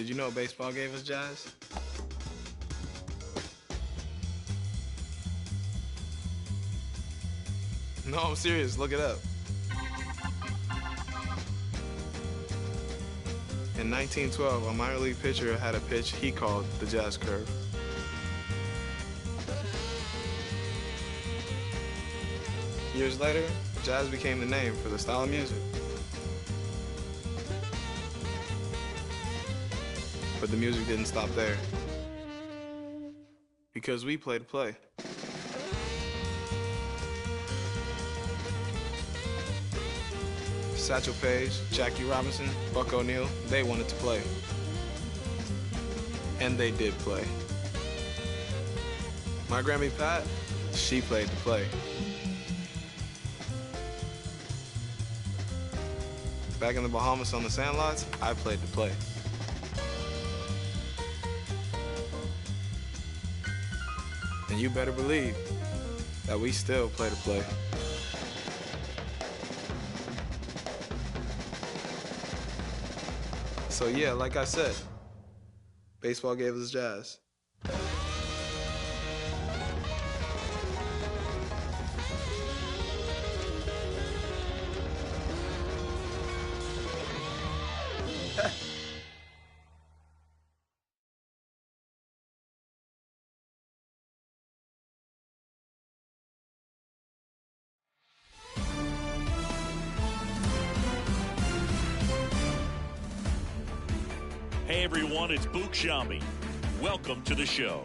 Did you know baseball gave us jazz? No, I'm serious. Look it up. In 1912, a minor league pitcher had a pitch he called the jazz curve. Years later, jazz became the name for the style of music. But the music didn't stop there. Because we play to play. Satchel Paige, Jackie Robinson, Buck O'Neil, they wanted to play. And they did play. My Grammy Pat, she played to play. Back in the Bahamas on the sandlots, I played to play. And you better believe that we still play to play. So yeah, like I said, baseball gave us jazz. Hey everyone, it's Book Shambi. Welcome to the show.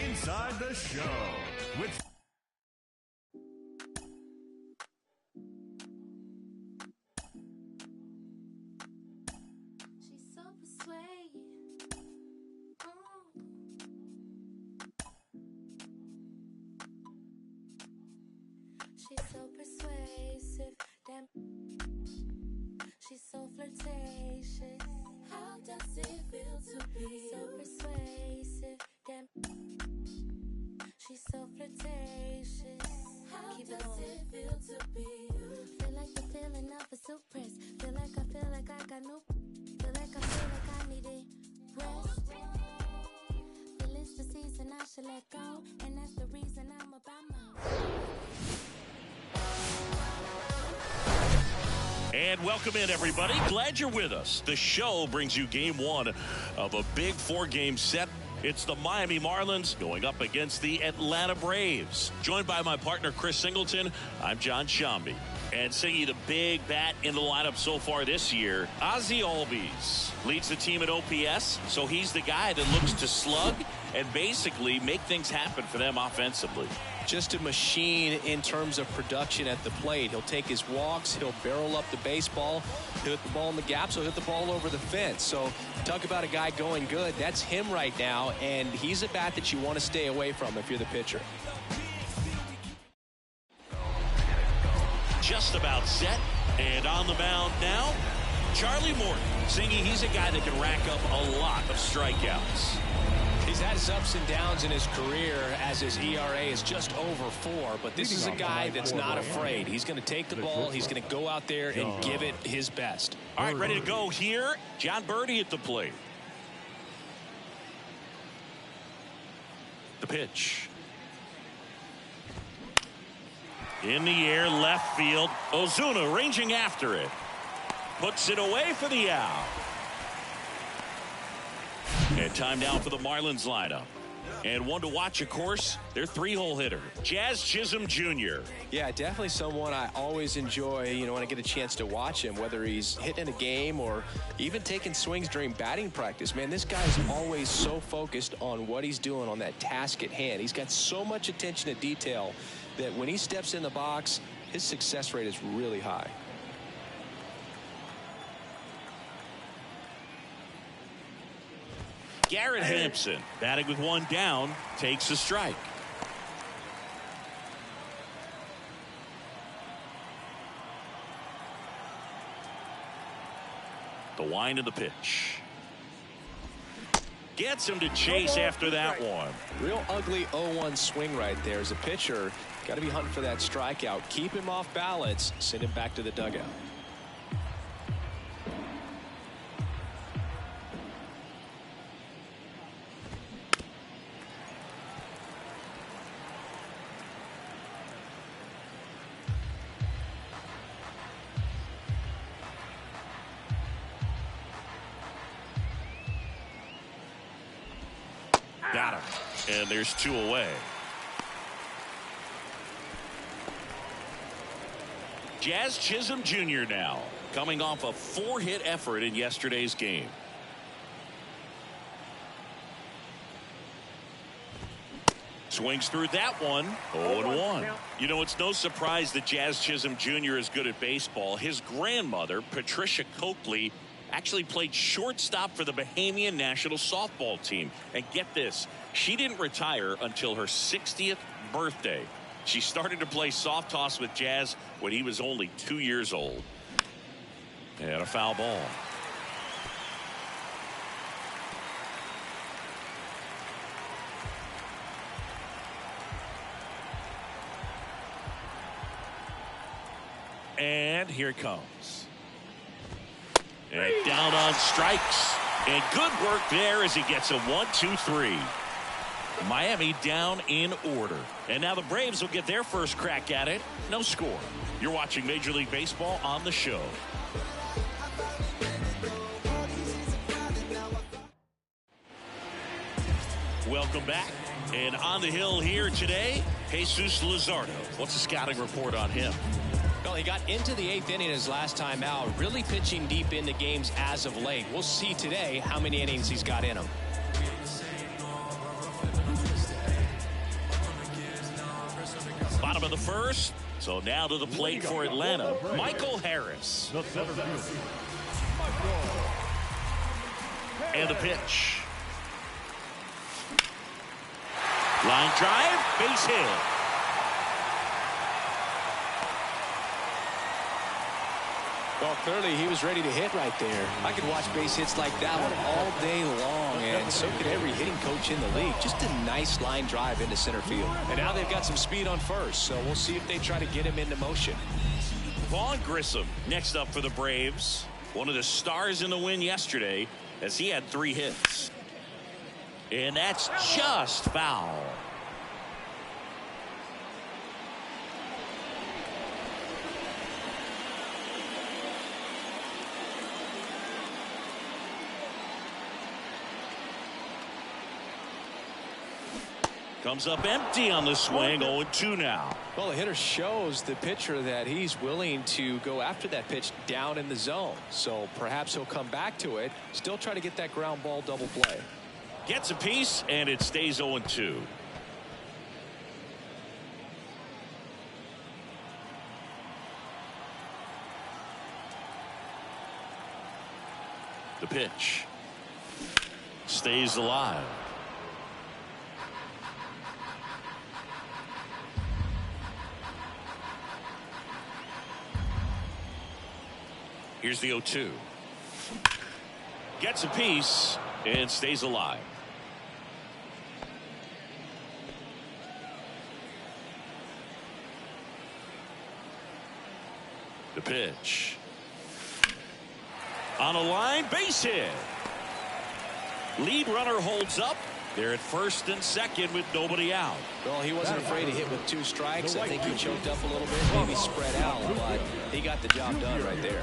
Inside the show with She's so persuasive, damn. She's so flirtatious. How does it feel to be so persuasive, damn? She's so flirtatious. How does it feel to be you? Feel like the feeling of a silk press. Feel like I got no. Feel like I needed rest. Feel it's the season I should let go, and that's the reason I'm about my. And welcome in, everybody. Glad you're with us. The show brings you game one of a big four-game set. It's the Miami Marlins going up against the Atlanta Braves. Joined by my partner, Chris Singleton, I'm John Shambi. And Singy, the big bat in the lineup so far this year, Ozzie Albies leads the team at OPS, so he's the guy that looks to slug and basically make things happen for them offensively. Just a machine in terms of production at the plate. He'll take his walks, he'll barrel up the baseball, he'll hit the ball in the gaps, he'll hit the ball over the fence. So talk about a guy going good. That's him right now, and he's a bat that you want to stay away from if you're the pitcher. Just about set, and on the mound now, Charlie Morton. Singy, he's a guy that can rack up a lot of strikeouts. He's had his ups and downs in his career as his ERA is just over 4, but this is a guy that's not afraid. He's going to take the ball, he's going to go out there and give it his best. All right, ready to go here. John Birdie at the plate. The pitch. In the air, left field. Ozuna ranging after it. Puts it away for the out. And time now for the Marlins lineup. And one to watch, of course, their 3-hole hitter, Jazz Chisholm Jr. Yeah, definitely someone I always enjoy, when I get a chance to watch him, whether he's hitting a game or even taking swings during batting practice. Man, this guy is always so focused on what he's doing on that task at hand. He's got so much attention to detail that when he steps in the box, his success rate is really high. Garrett Hampson, batting with one down, takes a strike. wind of the pitch. Gets him to chase after that one. Real ugly 0-1 swing right there. As a pitcher, got to be hunting for that strikeout. Keep him off balance. Send him back to the dugout. Got him. And there's 2 away. Jazz Chisholm Jr. now coming off a 4-hit effort in yesterday's game. Swings through that one. 0-1. You know, it's no surprise that Jazz Chisholm Jr. is good at baseball. His grandmother, Patricia Coakley, actually played shortstop for the Bahamian national softball team. And get this, she didn't retire until her 60th birthday. She started to play soft toss with Jazz when he was only 2 years old. And a foul ball. And here it comes. And down on strikes. And good work there as he gets a 1-2-3. Miami down in order. And now the Braves will get their first crack at it. No score. You're watching Major League Baseball on the show. Welcome back. And on the hill here today, Jesus Luzardo. What's the scouting report on him? Well, he got into the 8th inning his last time out, really pitching deep into games as of late. We'll see today how many innings he's got in him. Bottom of the first. So now to the plate for Atlanta, Michael Harris. And the pitch. Line drive, base hit. Well, clearly he was ready to hit right there. I could watch base hits like that one all day long, and so could every hitting coach in the league. Just a nice line drive into center field. And now they've got some speed on first, so we'll see if they try to get him into motion. Vaughn Grissom next up for the Braves. One of the stars in the win yesterday as he had 3 hits. And that's just foul. Comes up empty on the swing. 0-2 now. Well, the hitter shows the pitcher that he's willing to go after that pitch down in the zone. So perhaps he'll come back to it. Still try to get that ground ball double play. Gets a piece, and it stays 0-2. The pitch stays alive. Here's the 0-2. Gets a piece and stays alive. The pitch. On a line, base hit. Lead runner holds up. They're at first and second with nobody out. Well, he wasn't afraid to hit with 2 strikes. I think he choked up a little bit, maybe spread out, but he got the job done right there.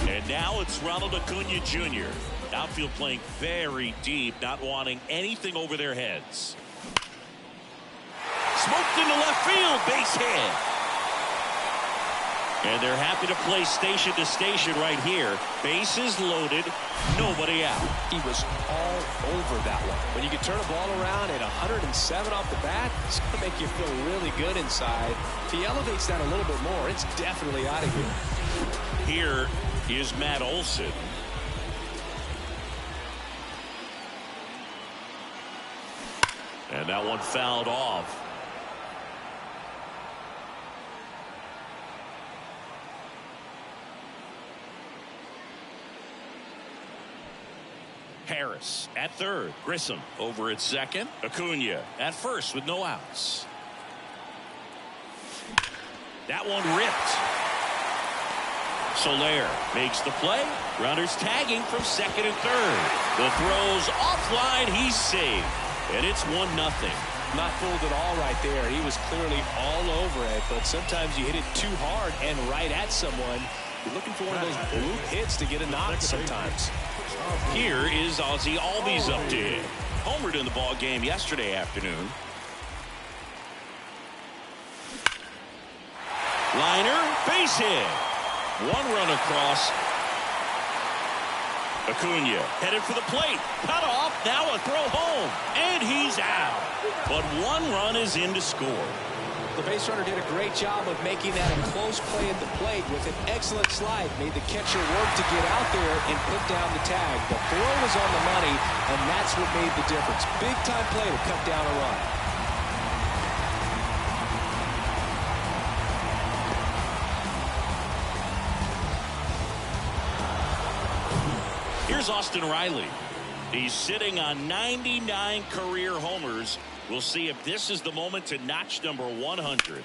And now it's Ronald Acuna Jr. Outfield playing very deep, not wanting anything over their heads. Smoked into left field, base hit. And they're happy to play station to station right here. Bases loaded, nobody out. He was all over that one. When you can turn a ball around at 107 off the bat, it's going to make you feel really good inside. If he elevates that a little bit more, it's definitely out of here. Here is Matt Olson. And that one fouled off. Harris at third. Grissom over at second. Acuna at first with no outs. That one ripped. Soler makes the play. Runners tagging from second and third. The throw's offline. He's safe. And it's 1-0. Not fooled at all right there. He was clearly all over it, but sometimes you hit it too hard and right at someone. You're looking for one of those bloop hits to get a knock sometimes. Here is Ozzie Albies up to hit. Homered in the ball game yesterday afternoon. Liner, base hit. One run across. Acuna headed for the plate. Cut off. Now a throw home. And he's out. But one run is in to score. The base runner did a great job of making that a close play at the plate with an excellent slide. Made the catcher work to get out there and put down the tag. The throw was on the money, and that's what made the difference. Big time play to cut down a run. Here's Austin Riley. He's sitting on 99 career homers. We'll see if this is the moment to notch number 100.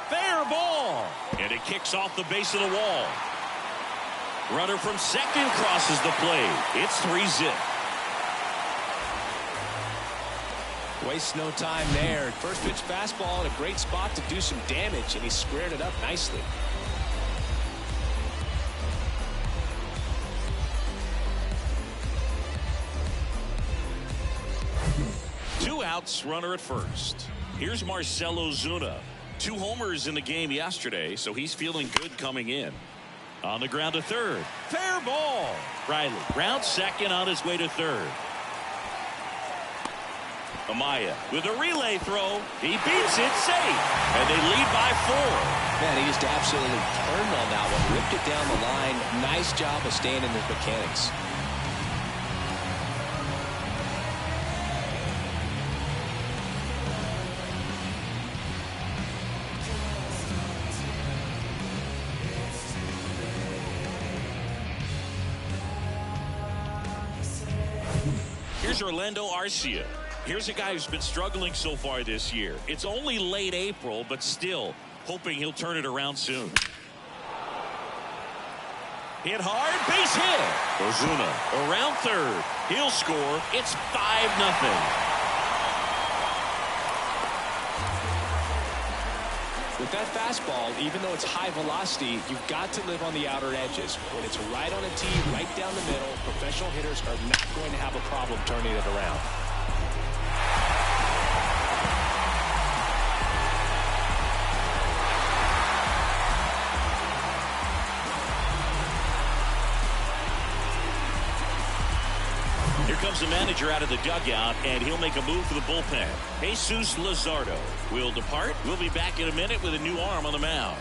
Fair ball. And it kicks off the base of the wall. Runner from second crosses the plate. It's 3-zip. Wastes no time there. First pitch fastball in a great spot to do some damage, and he squared it up nicely. Two outs, runner at first. Here's Marcell Ozuna. 2 homers in the game yesterday, so he's feeling good coming in. On the ground to third. Fair ball. Riley rounds second on his way to third. Amaya with a relay throw. He beats it safe. And they lead by 4. Man, he just absolutely turned on that one. Ripped it down the line. Nice job of staying in his mechanics. Here's Orlando Arcia. Here's a guy who's been struggling so far this year. It's only late April, but still hoping he'll turn it around soon. Hit hard, base hit. Ozuna around third. He'll score. It's 5-0. With that fastball, even though it's high velocity, you've got to live on the outer edges. When it's right on a tee, right down the middle, professional hitters are not going to have a problem turning it around. Here comes the manager out of the dugout, and he'll make a move for the bullpen. Jesus Luzardo will depart. We'll be back in a minute with a new arm on the mound.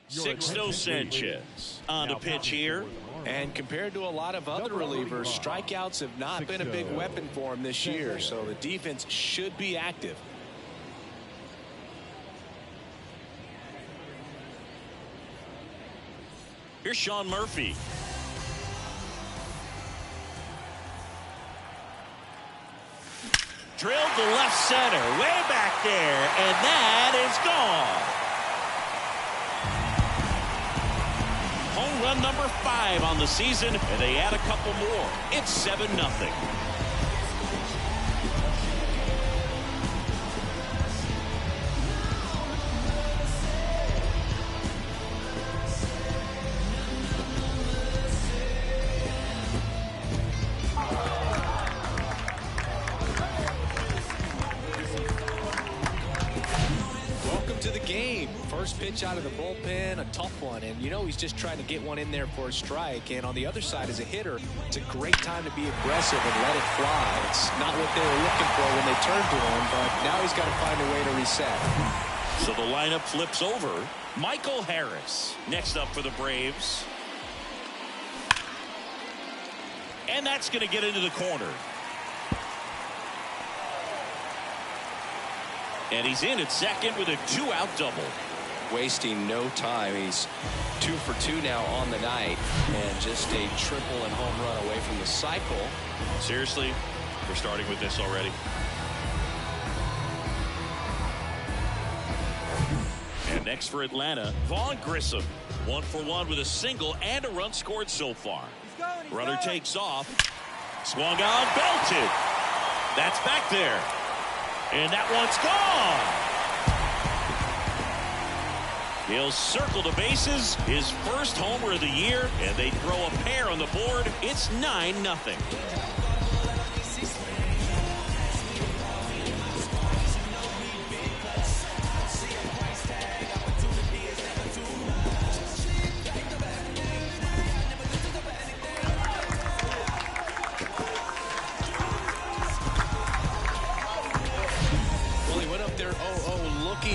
Sixto Sanchez on the pitch here. And compared to a lot of other relievers, strikeouts have not been a big weapon for him this year, so the defense should be active. Here's Sean Murphy. Drilled to left center, way back there, and that is gone. Home run number 5 on the season, and they add a couple more. It's 7-0. First pitch out of the bullpen, a tough one, and you know he's just trying to get one in there for a strike. And on the other side, as a hitter, it's a great time to be aggressive and let it fly. It's not what they were looking for when they turned to him, but now he's got to find a way to reset. So the lineup flips over. Michael Harris next up for the Braves. And that's going to get into the corner. And he's in at second with a 2-out double. Wasting no time. He's 2 for 2 now on the night, and just a triple and home run away from the cycle. Seriously, we're starting with this already. And next for Atlanta, Vaughn Grissom. 1 for 1 with a single and a run scored so far. Runner takes off. Swung on, belted. That's back there. And that one's gone. He'll circle the bases, his first homer of the year, and they throw a pair on the board. It's 9-0.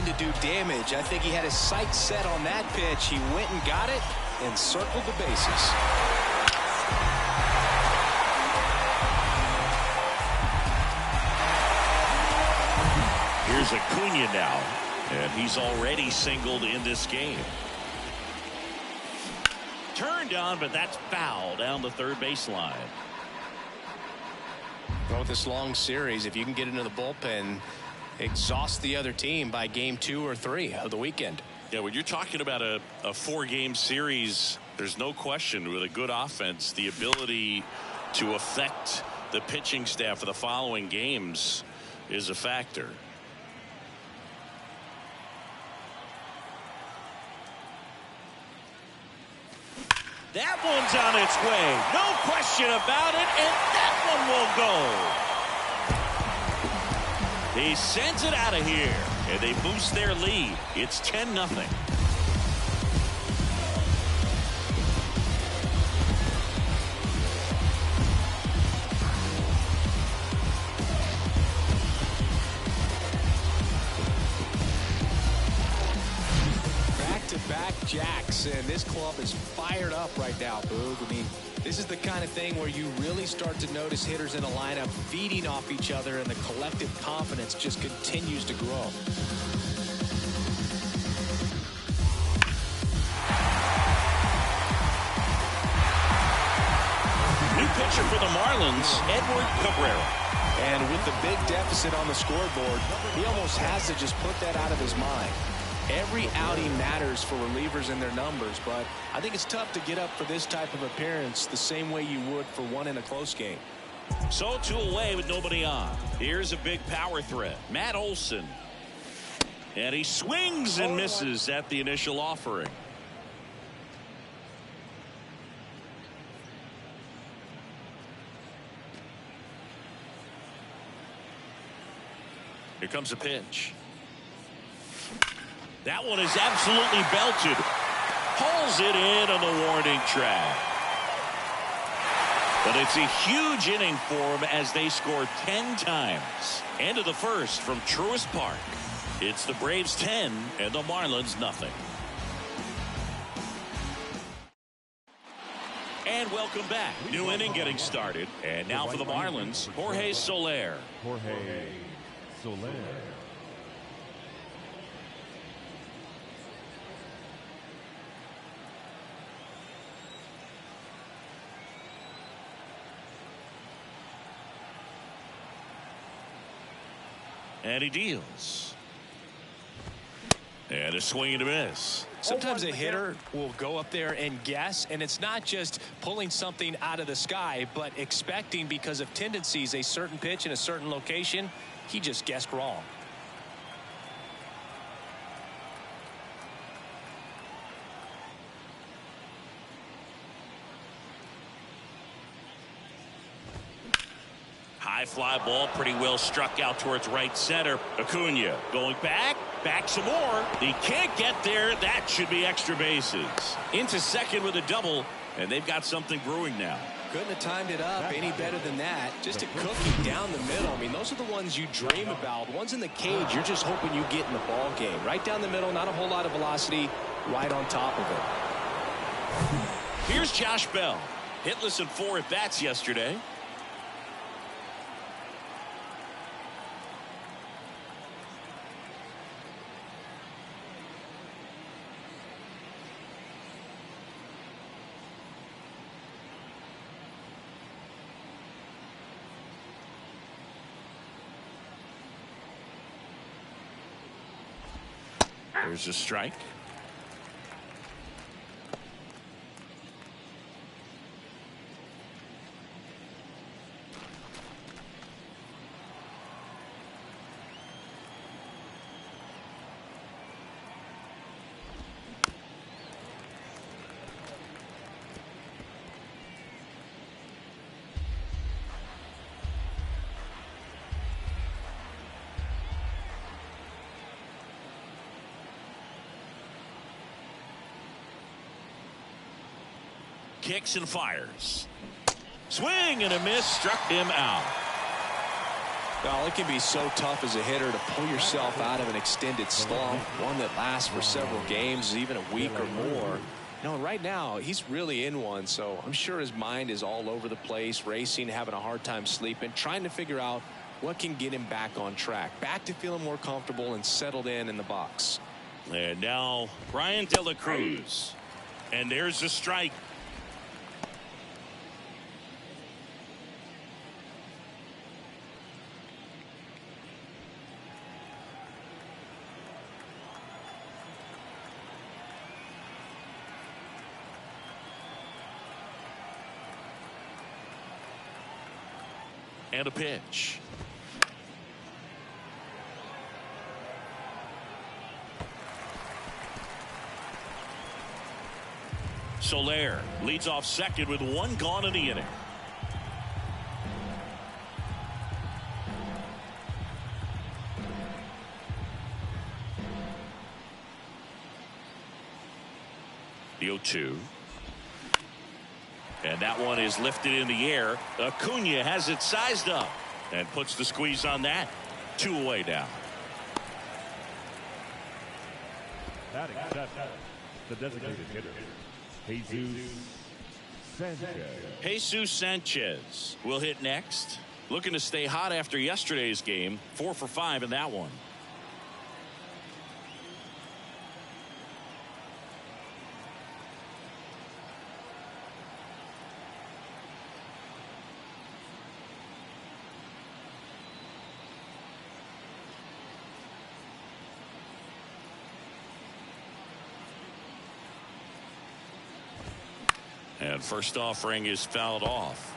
To do damage. I think he had his sights set on that pitch. He went and got it and circled the bases. Here's Acuna now, and he's already singled in this game. Turned on, but that's foul down the third baseline. Well, with this long series, if you can get into the bullpen, exhaust the other team by game 2 or 3 of the weekend. Yeah, when you're talking about a 4-game series, there's no question with a good offense, the ability to affect the pitching staff for the following games is a factor. That one's on its way. No question about it, and that one will go. He sends it out of here, and they boost their lead. It's 10-0. Back-to-back jacks, and this club is fired up right now, Boog. I mean, this is the kind of thing where you really start to notice hitters in a lineup feeding off each other, and the collective confidence just continues to grow. New pitcher for the Marlins, Edward Cabrera. And with the big deficit on the scoreboard, he almost has to just put that out of his mind. Every outing matters for relievers and their numbers, but I think it's tough to get up for this type of appearance the same way you would for one in a close game. So 2 away with nobody on. Here's a big power threat, Matt Olson. And he swings and misses at the initial offering. Here comes a pitch. That one is absolutely belted. Pulls it in on the warning track. But it's a huge inning for him as they score 10 times. End of the first from Truist Park. It's the Braves 10 and the Marlins nothing. And welcome back. New inning getting started. And now for the Marlins, Jorge Soler. Jorge Soler. And he deals. And a swing and a miss. Sometimes a hitter will go up there and guess, and it's not just pulling something out of the sky, but expecting because of tendencies a certain pitch in a certain location. He just guessed wrong. High fly ball, pretty well struck out towards right center. Acuna going back some more. He can't get there. That should be extra bases. Into second with a double, and they've got something brewing now. Couldn't have timed it up any better than that. Just a cookie down the middle. I mean, those are the ones you dream about. Ones in the cage, you're just hoping you get in the ball game. Right down the middle, not a whole lot of velocity, right on top of it. Here's Josh Bell. Hitless in 4 at-bats yesterday. There's a strike. Kicks and fires. Swing and a miss, struck him out. Well, it can be so tough as a hitter to pull yourself out of an extended slump, one that lasts for several games, even a week or more. You know, right now, he's really in one, so I'm sure his mind is all over the place, racing, having a hard time sleeping, trying to figure out what can get him back on track, back to feeling more comfortable and settled in the box. And now, Brian De La Cruz. And there's a strike. And a pitch. Soler leads off second with one gone in the inning. The 0-2. And that one is lifted in the air. Acuna has it sized up and puts the squeeze on that. 2 away now. Batting seventh, the designated hitter, Jesus Sanchez. Jesus Sanchez will hit next. Looking to stay hot after yesterday's game. 4 for 5 in that one. And first offering is fouled off.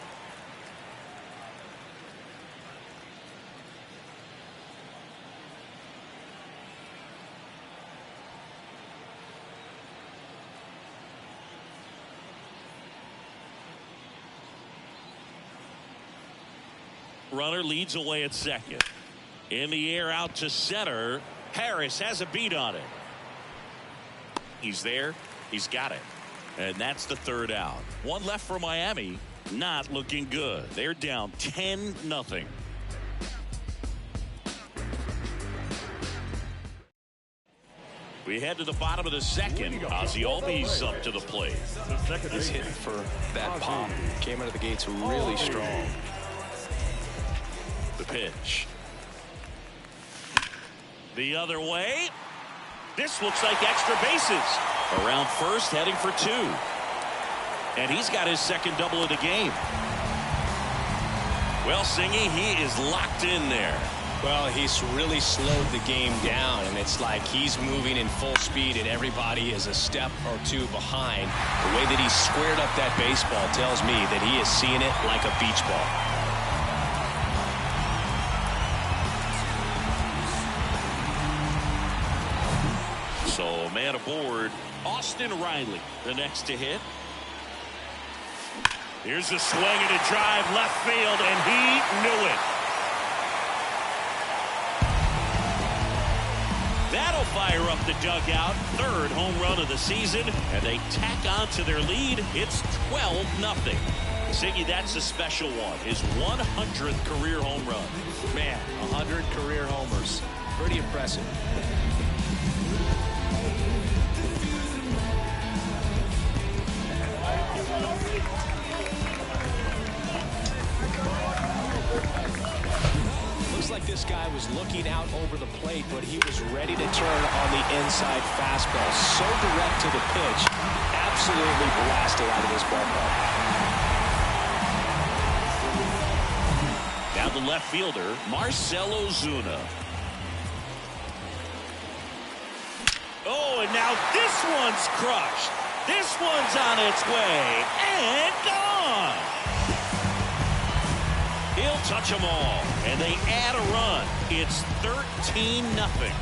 Runner leads away at second. In the air out to center. Harris has a beat on it. He's there. He's got it. And that's the third out. One left for Miami. Not looking good. They're down 10-0. We head to the bottom of the second. Ozzie Albies up to the plate. He's hitting for that pop. Came out of the gates really strong. The pitch. The other way. This looks like extra bases. Around first, heading for 2. And he's got his second double of the game. Well, Singy, he is locked in there. Well, he's really slowed the game down, and it's like he's moving in full speed, and everybody is a step or two behind. The way that he squared up that baseball tells me that he is seeing it like a beach ball. So, man aboard, Austin Riley, the next to hit. Here's a swing and a drive left field, and he knew it. That'll fire up the dugout. Third home run of the season, and they tack on to their lead. It's 12-0. Ziggy, that's a special one. His 100th career home run. Man, 100 career homers. Pretty impressive. Looks like this guy was looking out over the plate, but he was ready to turn on the inside fastball. So direct to the pitch. Absolutely blasted out of this ballpark. Now the left fielder, Marcell Ozuna. Oh, and now this one's crushed. This one's on its way and gone. He'll touch them all, and they add a run. It's 13-0.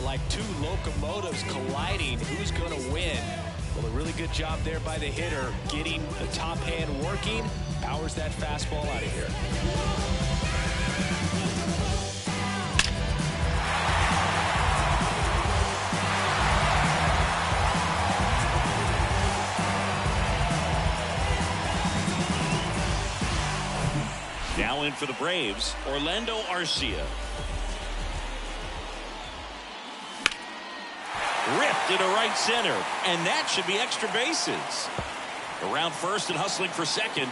Like two locomotives colliding. Who's going to win? Well, a really good job there by the hitter, getting the top hand working. Powers that fastball out of here. Now in for the Braves, Orlando Arcia. Ripped into right center, and that should be extra bases. Around first and hustling for second.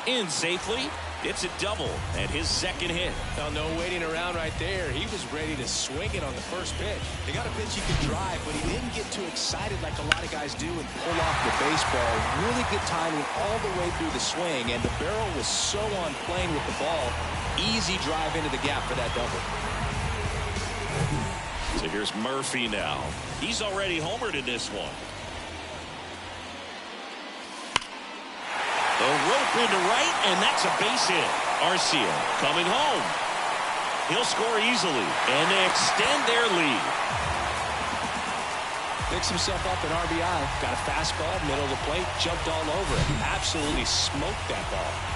In safely. It's a double and his second hit. Now, no waiting around right there. He was ready to swing it on the first pitch. He got a pitch he could drive, but he didn't get too excited like a lot of guys do and pull off the baseball. Really good timing all the way through the swing, and the barrel was so on plane with the ball. Easy drive into the gap for that double. So here's Murphy now. He's already homered in this one. The rope into right, and that's a base hit. Arcia coming home. He'll score easily, and they extend their lead. Picks himself up an RBI. Got a fastball, middle of the plate, jumped all over it. Absolutely smoked that ball.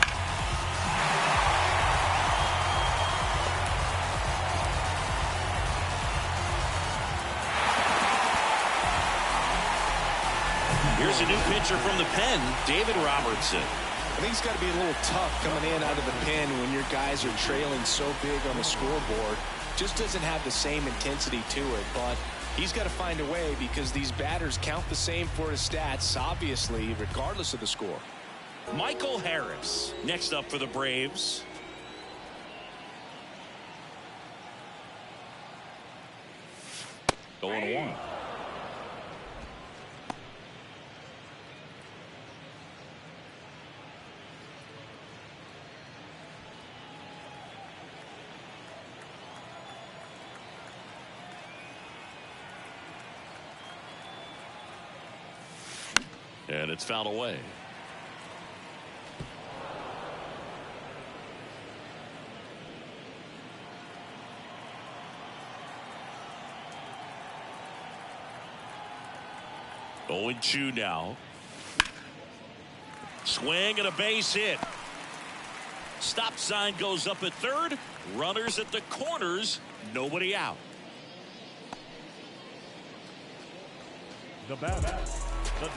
Here's a new pitcher from the pen, David Robertson. I think it's got to be a little tough coming in out of the pen when your guys are trailing so big on the scoreboard. Just doesn't have the same intensity to it, but he's got to find a way because these batters count the same for his stats, obviously, regardless of the score. Michael Harris next up for the Braves. Going one. And it's fouled away. Going 2 now. Swing and a base hit. Stop sign goes up at third. Runners at the corners. Nobody out. The batter.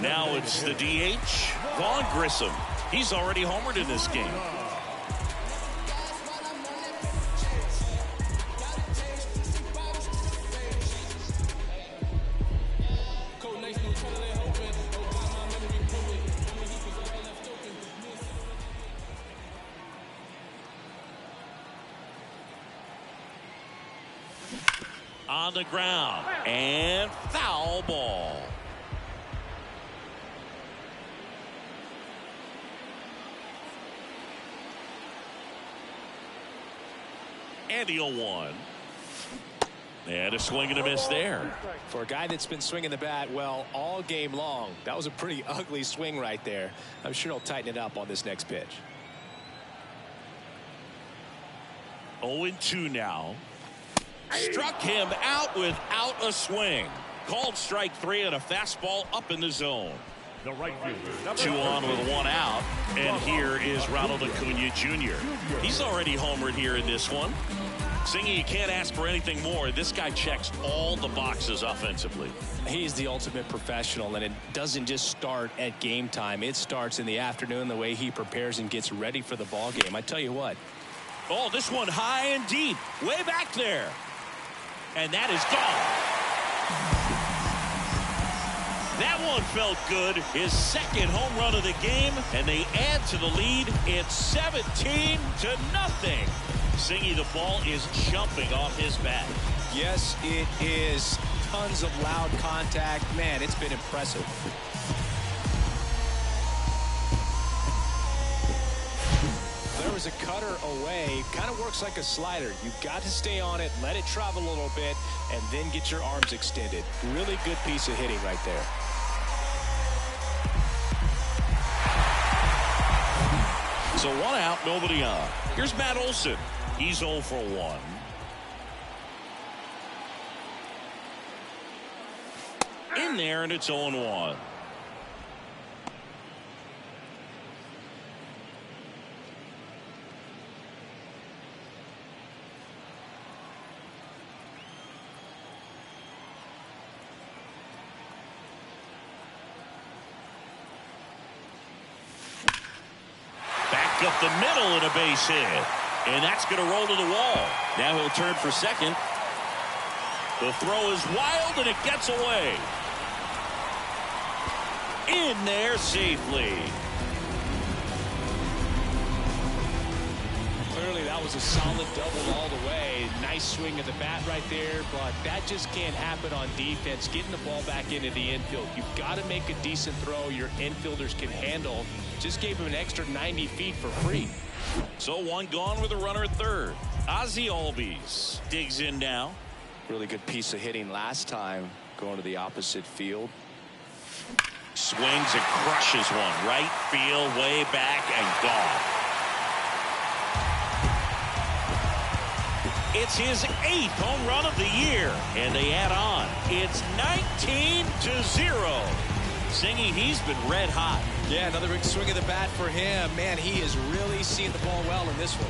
Now it's the DH, Vaughn Grissom. He's already homered in this game. On the ground, and foul ball. And the 0-1. And a swing and a miss there. For a guy that's been swinging the bat, well, all game long, that was a pretty ugly swing right there. I'm sure he'll tighten it up on this next pitch. 0-2 now. Struck him out without a swing. Called strike 3 and a fastball up in the zone. The right fielder. 2 on with 1 out. And here is Ronald Acuna Jr. He's already homered here in this one. Singy, you can't ask for anything more. This guy checks all the boxes offensively. He's the ultimate professional, and it doesn't just start at game time. It starts in the afternoon, the way he prepares and gets ready for the ball game. I tell you what. Oh, this one high and deep. Way back there. And that is gone. That one felt good. His second home run of the game, and they add to the lead. It's 17-0. Singy, the ball is jumping off his bat. Yes, it is. Tons of loud contact. Man, it's been impressive. There was a cutter away. Kind of works like a slider. You've got to stay on it, let it travel a little bit, and then get your arms extended. Really good piece of hitting right there. So 1 out, nobody on. Here's Matt Olson. He's 0 for 1. In there, and it's 0-1. Back up the middle and a base hit. And that's going to roll to the wall. Now he'll turn for second. The throw is wild, and it gets away. In there safely. Clearly, that was a solid double all the way. Nice swing of the bat right there, but that just can't happen on defense. Getting the ball back into the infield. You've got to make a decent throw your infielders can handle. Just gave him an extra 90 feet for free. So 1 gone with a runner at third. Ozzie Albies digs in now. Really good piece of hitting last time, going to the opposite field. Swings and crushes one. Right field, way back, and gone. It's his 8th home run of the year, and they add on. It's 19-0. Singy, he's been red hot. Yeah, another big swing of the bat for him. Man, he is really seeing the ball well in this one.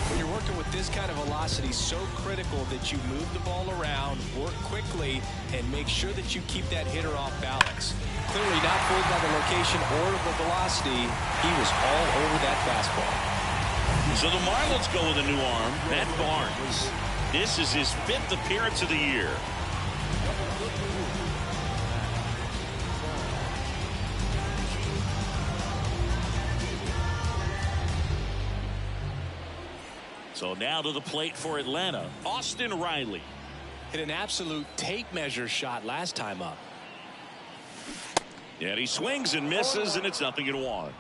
When you're working with this kind of velocity, so critical that you move the ball around, work quickly, and make sure that you keep that hitter off balance. Clearly not fooled by the location or the velocity. He was all over that fastball. So the Marlins go with a new arm, Matt Barnes. This is his 5th appearance of the year. So now to the plate for Atlanta, Austin Riley. Hit an absolute tape measure shot last time up. And he swings and misses, and it's 0-1.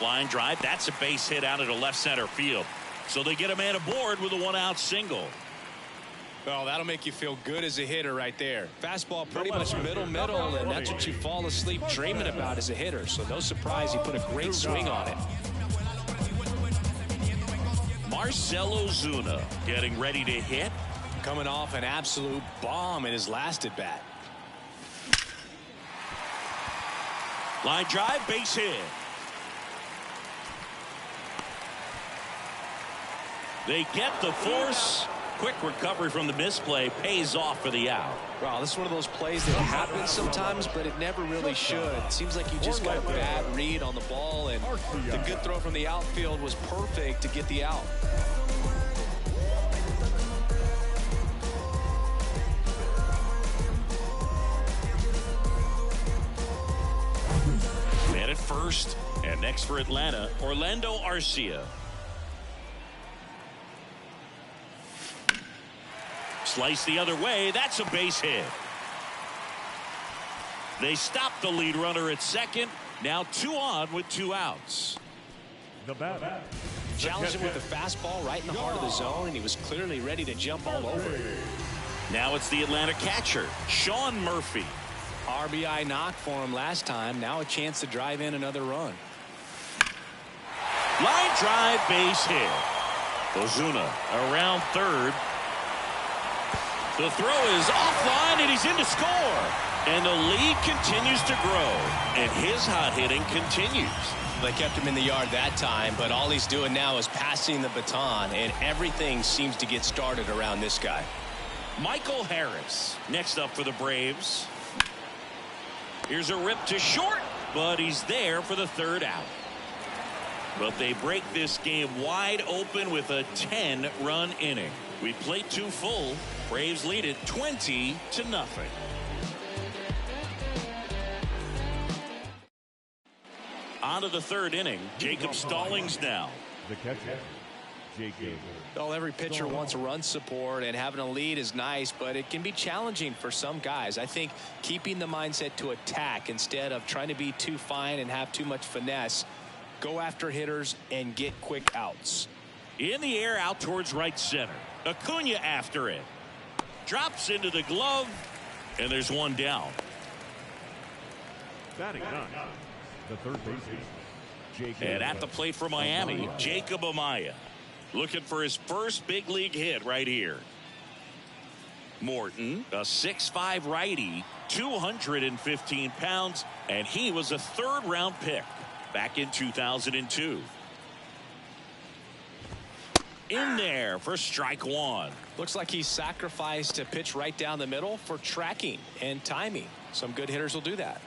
Line drive. That's a base hit out into left center field. So they get a man aboard with a 1-out single. Well, that'll make you feel good as a hitter right there. Fastball pretty much middle, and that's what you fall asleep dreaming about as a hitter. So no surprise he put a great swing on it. Marcell Ozuna getting ready to hit. Coming off an absolute bomb in his last at bat. Line drive, base hit. They get the force. Quick recovery from the misplay pays off for the out. Wow, this is one of those plays that happens sometimes, but it never really should. It seems like you just got a bad read on the ball, and the good throw from the outfield was perfect to get the out. Man at first, and next for Atlanta, Orlando Arcia. Slice the other way. That's a base hit. They stop the lead runner at second. Now 2 on with 2 outs. The bat. Challenged him with a fastball right in the heart of the zone, and he was clearly ready to jump all over it. Now it's the Atlanta catcher, Sean Murphy. RBI knock for him last time. Now a chance to drive in another run. Line drive, base hit. Ozuna around third. The throw is offline, and he's in to score. And the lead continues to grow, and his hot hitting continues. They kept him in the yard that time, but all he's doing now is passing the baton, and everything seems to get started around this guy. Michael Harris next up for the Braves. Here's a rip to short, but he's there for the third out. But they break this game wide open with a 10-run inning. We played 2 full. Braves lead it 20-0. On to the third inning. Jacob Stallings now. The catcher, Jacob. Well, every pitcher wants run support, and having a lead is nice, but it can be challenging for some guys. I think keeping the mindset to attack instead of trying to be too fine and have too much finesse. Go after hitters and get quick outs. In the air out towards right center. Acuna after it. Drops into the glove, and there's one down. Batting 9, the third baseman, Jacob. And at the plate for Miami, Jacob Amaya. Looking for his first big league hit right here. Morton, a 6'5" righty, 215 pounds, and he was a third-round pick back in 2002. In there for strike one. Looks like he sacrificed a pitch right down the middle for tracking and timing. Some good hitters will do that.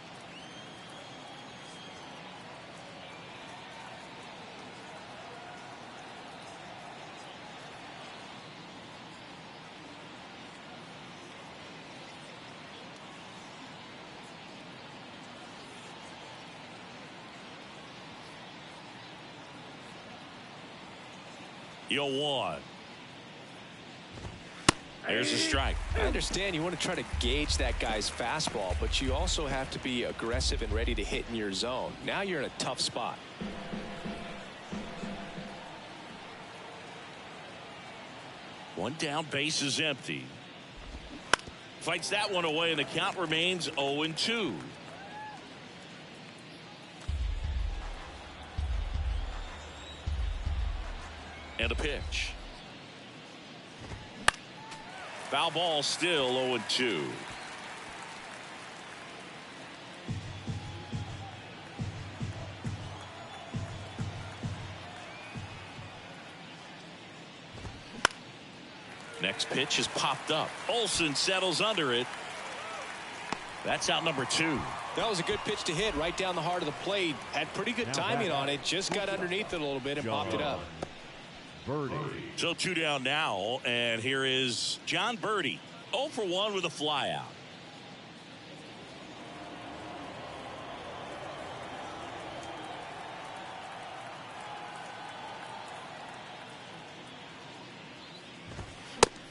You'll one. There's a strike. I understand you want to try to gauge that guy's fastball, but you also have to be aggressive and ready to hit in your zone. Now you're in a tough spot. One down, base is empty. Fights that one away, and the count remains 0-2. And a pitch. Foul ball, still 0-2. Next pitch is popped up. Olsen settles under it. That's out number 2. That was a good pitch to hit right down the heart of the plate. Had pretty good timing on it. Just got underneath it a little bit and popped it up. Birdie. So 2 down now, and here is John Birdie. 0 for 1 with a flyout.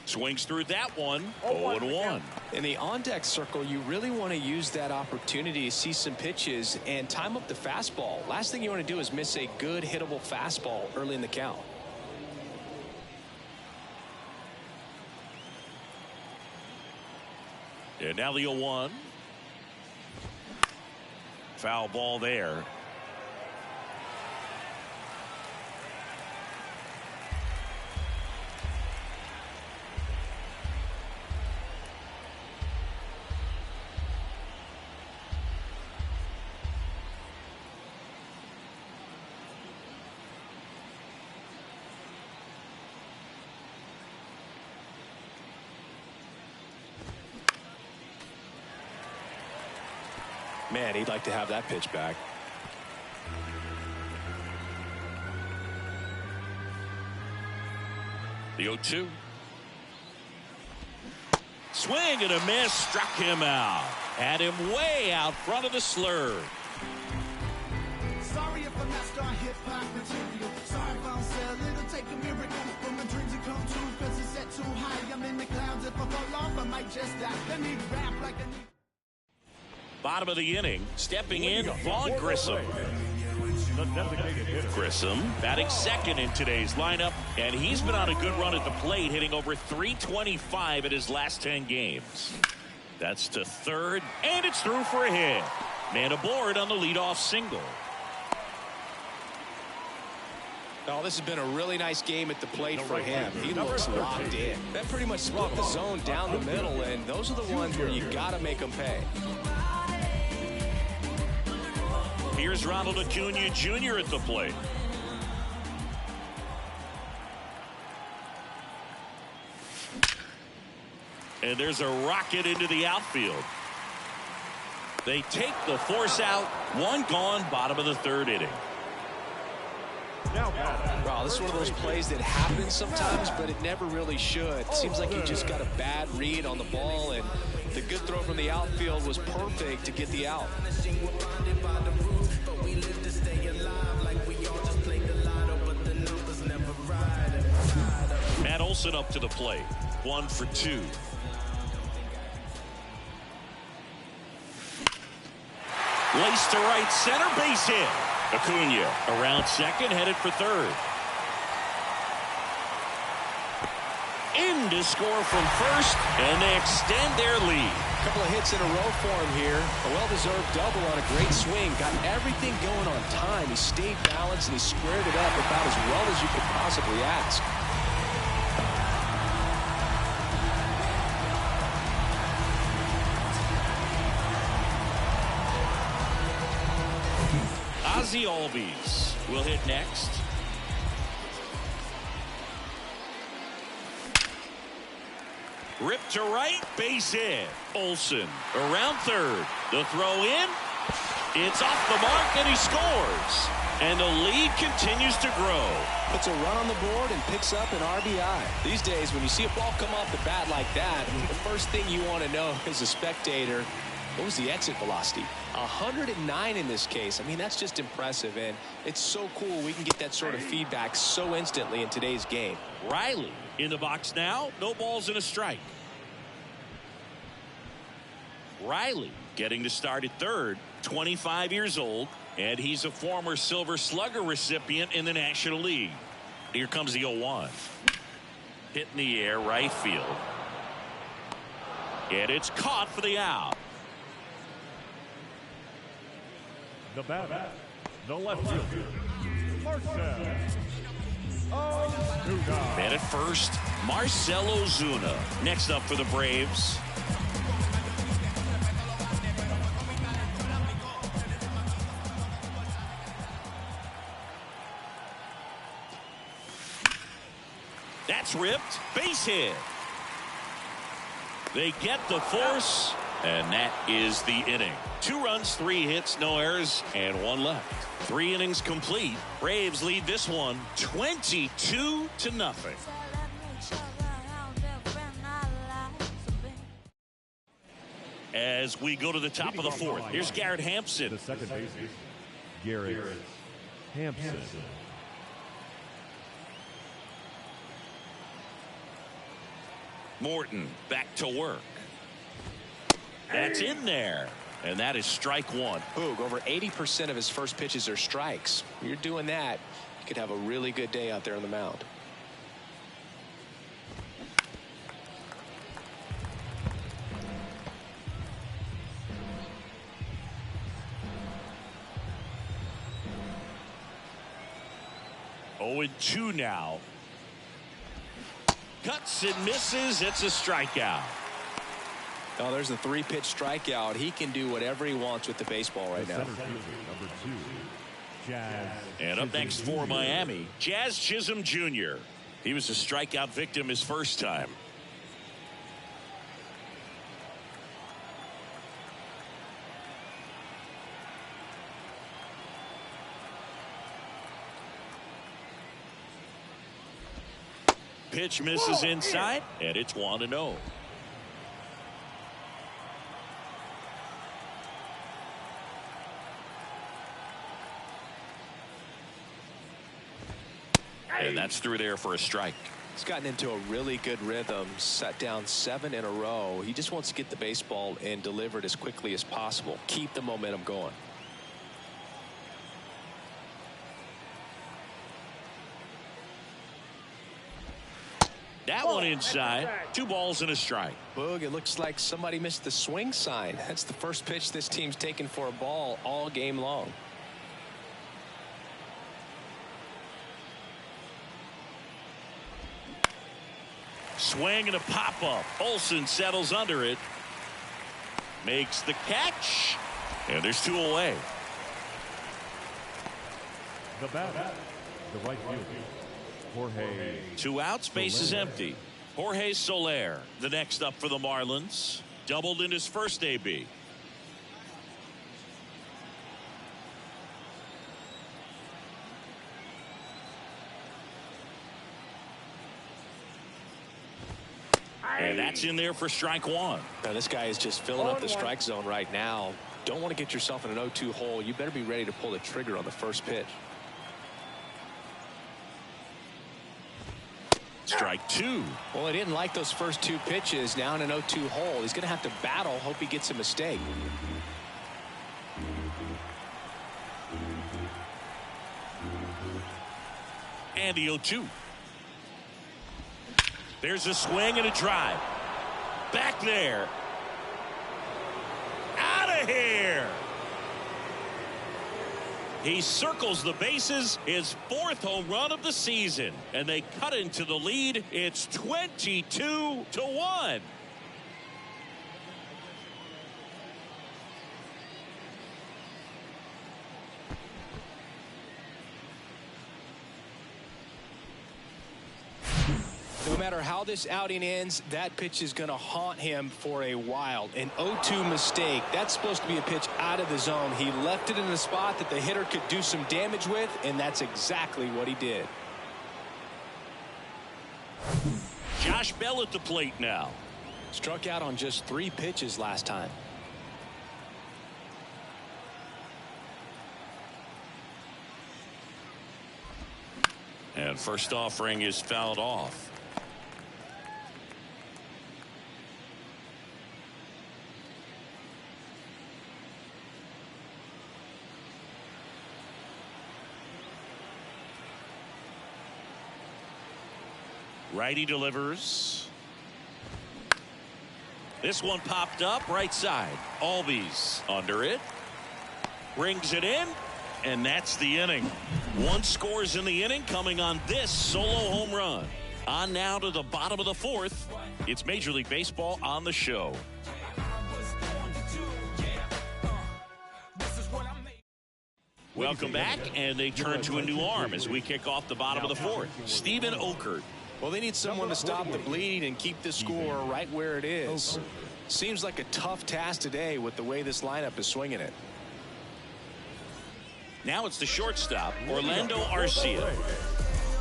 Swings through that one. 0-1. In the on-deck circle, you really want to use that opportunity to see some pitches and time up the fastball. Last thing you want to do is miss a good hittable fastball early in the count. And now the 0-1. Foul ball there. Man, he'd like to have that pitch back. The 0-2. Swing and a miss. Struck him out. Had him way out front of the slurve. Sorry if I'm not star hip-hop material. Sorry if I don't sell it. It'll take a miracle for my dreams to come true. Cause it's set too high. I'm in the clouds. If I fall off, I might just die. Let me rap like a... Bottom of the inning, stepping in, Vaughn Grissom. The designated hitter. Grissom batting second in today's lineup, and he's been on a good run at the plate, hitting over .325 in his last 10 games. That's to third, and it's through for a hit. Man aboard on the leadoff single. Oh, this has been a really nice game at the plate for him. He looks locked in. That pretty much split the zone down the middle, and those are the ones where you got to make them pay. Here's Ronald Acuna Jr. at the plate. And there's a rocket into the outfield. They take the force out. One gone, bottom of the third inning. Wow, this is one of those plays that happens sometimes, but it never really should. Seems like he just got a bad read on the ball, and the good throw from the outfield was perfect to get the out. Matt Olson up to the plate. 1 for 2. Laced to right center, base hit. Acuna around second, headed for third. In to score from first, and they extend their lead. A couple of hits in a row for him here. A well-deserved double on a great swing. Got everything going on time. He stayed balanced, and he squared it up about as well as you could possibly ask. Ozzie Albies will hit next. Ripped to right, base hit. Olson around third. The throw in. It's off the mark, and he scores. And the lead continues to grow. Puts a run on the board and picks up an RBI. These days, when you see a ball come off the bat like that, I mean, the first thing you want to know as a spectator, what was the exit velocity? 109 in this case. I mean, that's just impressive, and it's so cool we can get that sort of feedback so instantly in today's game. Riley in the box now. No balls and a strike. Riley getting to start at third, 25 years old, and he's a former Silver Slugger recipient in the National League. Here comes the 0-1. Hit in the air, right field. And it's caught for the out. The batter, the left fielder, Marcell Ozuna. Man at first, Marcell Ozuna. Next up for the Braves. That's ripped. Base hit. They get the force, and that is the inning. 2 runs, 3 hits, no errors, and 1 left. 3 innings complete. Braves lead this one 22-0. As we go to the top of the 4th, here's Garrett Hampson. The second baseman, Garrett Hampson. Morton back to work. That's in there. And that is strike 1. Boog, over 80% of his first pitches are strikes. When you're doing that, you could have a really good day out there on the mound. Oh, 2 now. Cuts and misses. It's a strikeout. Oh, there's a 3-pitch strikeout. He can do whatever he wants with the baseball right now. Number 2, Jazz. And up next for Miami, Jazz Chisholm Jr. He was a strikeout victim his first time. Pitch misses inside, and it's 1-0. And that's through there for a strike. He's gotten into a really good rhythm, set down 7 in a row. He just wants to get the baseball and deliver it as quickly as possible. Keep the momentum going. That one inside. 2 balls and a strike. Boog, it looks like somebody missed the swing sign. That's the first pitch this team's taken for a ball all game long. Swing and a pop-up. Olsen settles under it. Makes the catch. And there's 2 away. The batter, the right fielder, Jorge. 2 outs, base is empty. Jorge Soler, the next up for the Marlins. Doubled in his first AB. And that's in there for strike 1. Now, this guy is just filling up the strike zone right now. Don't want to get yourself in an 0-2 hole. You better be ready to pull the trigger on the first pitch. Strike 2. Well, he didn't like those first 2 pitches. Now in an 0-2 hole. He's going to have to battle. Hope he gets a mistake. And the 0-2. There's a swing and a drive. Back there. Out of here. He circles the bases, his 4th home run of the season, and they cut into the lead. It's 22-1. No matter how this outing ends, that pitch is going to haunt him for a while. An 0-2 mistake. That's supposed to be a pitch out of the zone. He left it in a spot that the hitter could do some damage with, and that's exactly what he did. Josh Bell at the plate now. Struck out on just 3 pitches last time. And first offering is fouled off. Righty delivers. This one popped up right side. Albies under it. Brings it in. And that's the inning. 1 scores in the inning coming on this solo home run. On now to the bottom of the 4th. It's Major League Baseball on the show. Welcome back, and they turn to a new arm as we kick off the bottom of the 4th. Steven Okert. Well, they need someone to stop the bleed and keep the score right where it is. Seems like a tough task today with the way this lineup is swinging it. Now it's the shortstop, Orlando Arcia.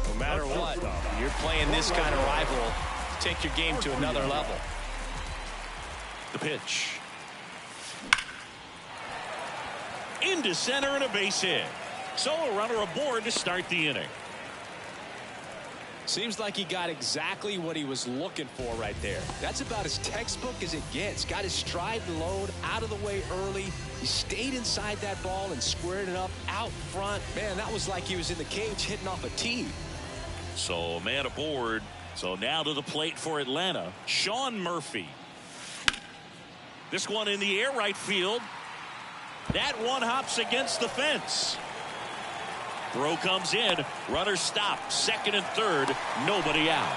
No matter what, you're playing this kind of rival. Take your game to another level. The pitch. Into center and a base hit. So a runner aboard to start the inning. Seems like he got exactly what he was looking for right there. That's about as textbook as it gets. Got his stride and load out of the way early. He stayed inside that ball and squared it up out front. Man, that was like he was in the cage hitting off a tee. So a man aboard. So now to the plate for Atlanta, Sean Murphy. This one in the air right field. That one hops against the fence. Throw comes in. Runner stopped. 2nd and 3rd. Nobody out.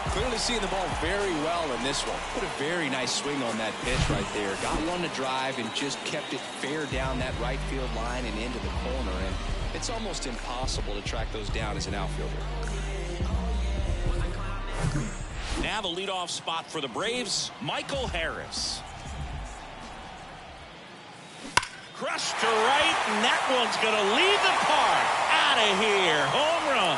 Clearly seeing the ball very well in this one. Put a very nice swing on that pitch right there. Got one to drive and just kept it fair down that right field line and into the corner. And it's almost impossible to track those down as an outfielder. Now the leadoff spot for the Braves, Michael Harris. Crushed to right, and that one's going to leave the park. Out of here. Home run.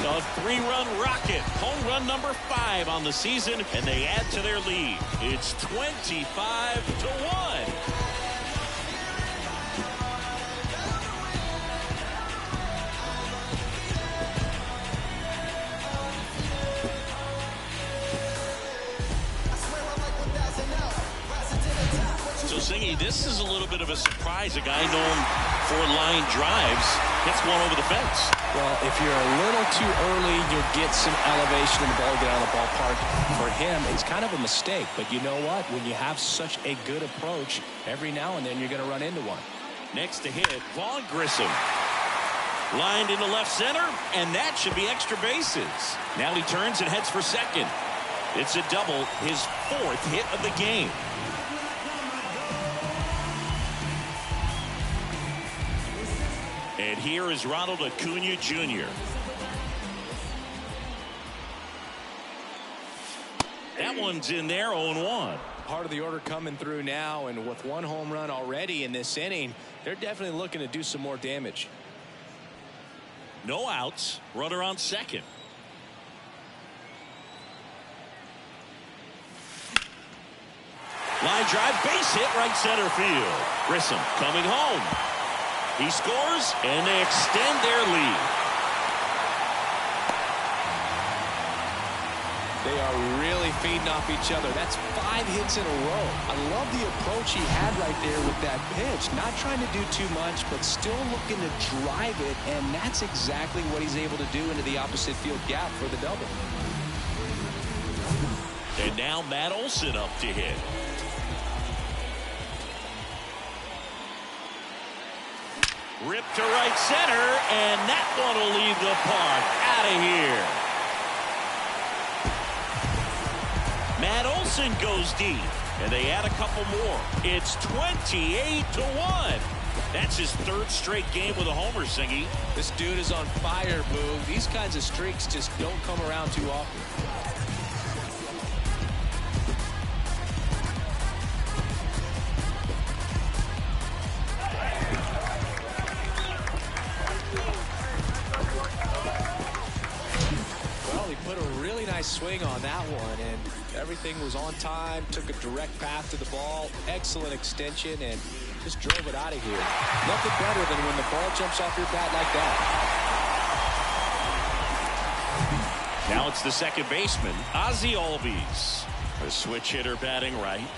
A 3-run rocket. Home run number 5 on the season, and they add to their lead. It's 25-1. So, Singy, this is a little bit of a surprise. A guy known for line drives hits one over the fence. Well, if you're a little too early, you'll get some elevation and the ball will get out of the ballpark. For him, it's kind of a mistake. But you know what? When you have such a good approach, every now and then you're going to run into one. Next to hit, Vaughn Grissom. Lined into left center, and that should be extra bases. Now he turns and heads for second. It's a double, his 4th hit of the game. And here is Ronald Acuna Jr. That one's in there, 0-1. Part of the order coming through now, and with 1 home run already in this inning, they're definitely looking to do some more damage. No outs, runner on second. Line drive, base hit, right center field. Grissom coming home. He scores, and they extend their lead. They are really feeding off each other. That's 5 hits in a row. I love the approach he had right there with that pitch. Not trying to do too much, but still looking to drive it, and that's exactly what he's able to do into the opposite field gap for the double. And now Matt Olson up to hit. Ripped to right center, and that one will leave the park. Out of here. Matt Olson goes deep, and they add a couple more. It's 28-1. That's his 3rd straight game with a homer, Singy. This dude is on fire, Boo. These kinds of streaks just don't come around too often. Swing on that one, and everything was on time. Took a direct path to the ball, excellent extension, and just drove it out of here. Nothing better than when the ball jumps off your bat like that. Now it's the second baseman, Ozzie Albies, a switch hitter batting right.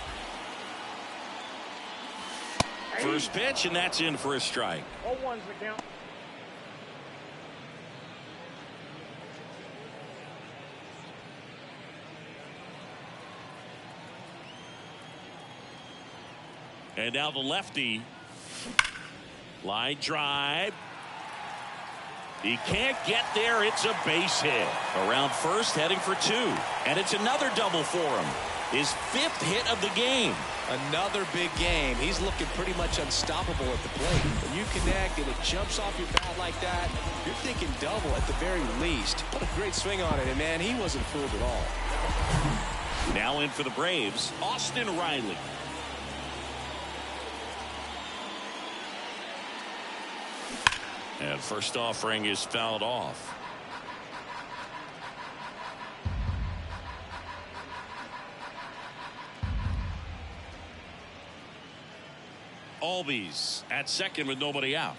First pitch, and that's in for a strike. 0-1's the count. And now the lefty. Line drive. He can't get there. It's a base hit. Around first, heading for 2. And it's another double for him. His 5th hit of the game. Another big game. He's looking pretty much unstoppable at the plate. When you connect and it jumps off your bat like that, you're thinking double at the very least. What a great swing on it. And, man, he wasn't fooled at all. Now in for the Braves, Austin Riley. And first offering is fouled off. Albies at second with nobody out.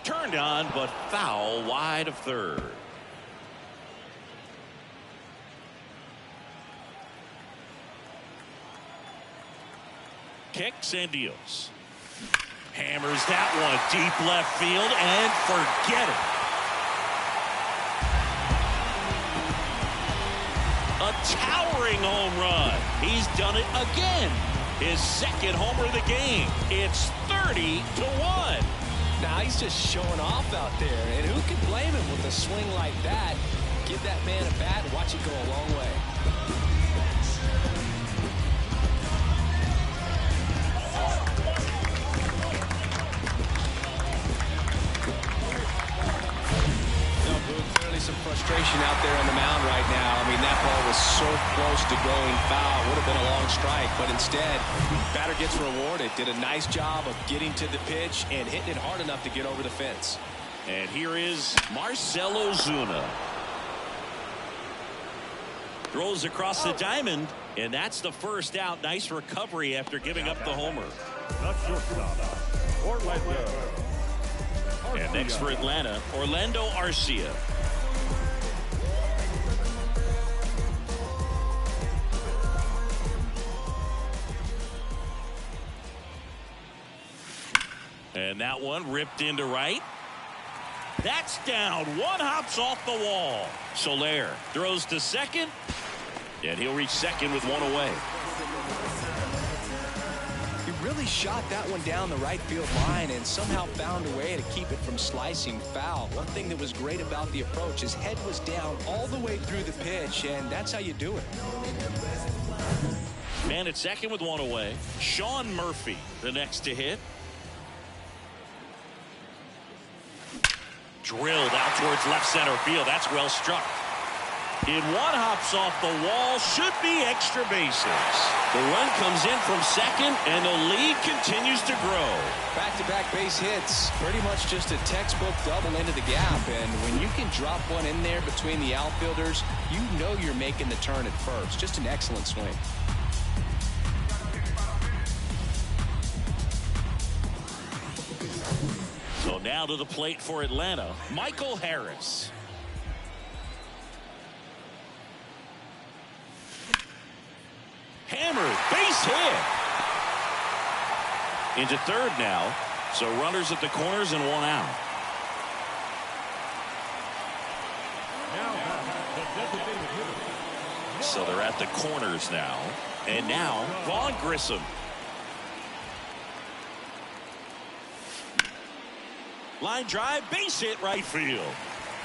Turned on, but foul wide of third. Kicks and deals. Hammers that one deep left field and forget it. A towering home run. He's done it again. His 2nd homer of the game. It's 30-1. Now he's just showing off out there, and who can blame him with a swing like that? Give that man a bat and watch it go a long way. Some frustration out there on the mound right now. I mean, that ball was so close to going foul. Would have been a long strike, but instead, batter gets rewarded. Did a nice job of getting to the pitch and hitting it hard enough to get over the fence. And here is Marcell Ozuna. Throws across the diamond, and that's the first out. Nice recovery after giving up the homer. And next for Atlanta, Orlando Arcia. And that one ripped into right. That's down. One hops off the wall. Soler throws to second. And he'll reach second with one away. He really shot that one down the right field line and somehow found a way to keep it from slicing foul. One thing that was great about the approach, his head was down all the way through the pitch, and that's how you do it. Man at second with one away. Sean Murphy, the next to hit. Drilled out towards left center field. That's well struck. It one hops off the wall. Should be extra bases. The run comes in from second, and the lead continues to grow. Back-to-back base hits. Pretty much just a textbook double into the gap. And when you can drop one in there between the outfielders, you know you're making the turn at first. Just an excellent swing. So now to the plate for Atlanta, Michael Harris. Hammered, base hit. Into third now. So runners at the corners and one out. So they're at the corners now. And now Vaughn Grissom. Line drive, base hit right field.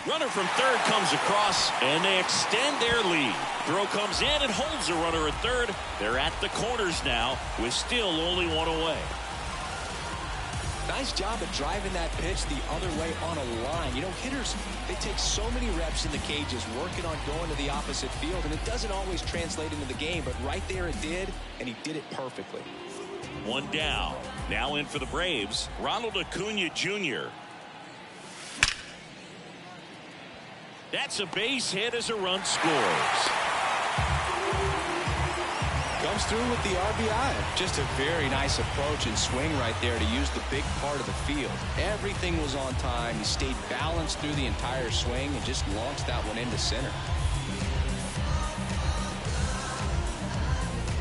Runner from third comes across, and they extend their lead. Throw comes in and holds the runner at third. They're at the corners now with still only one away. Nice job of driving that pitch the other way on a line. You know, hitters, they take so many reps in the cages working on going to the opposite field, and it doesn't always translate into the game, but right there it did, and he did it perfectly. One down. Now in for the Braves, Ronald Acuna Jr. That's a base hit as a run scores. Comes through with the RBI. Just a very nice approach and swing right there to use the big part of the field. Everything was on time. He stayed balanced through the entire swing and just launched that one into center.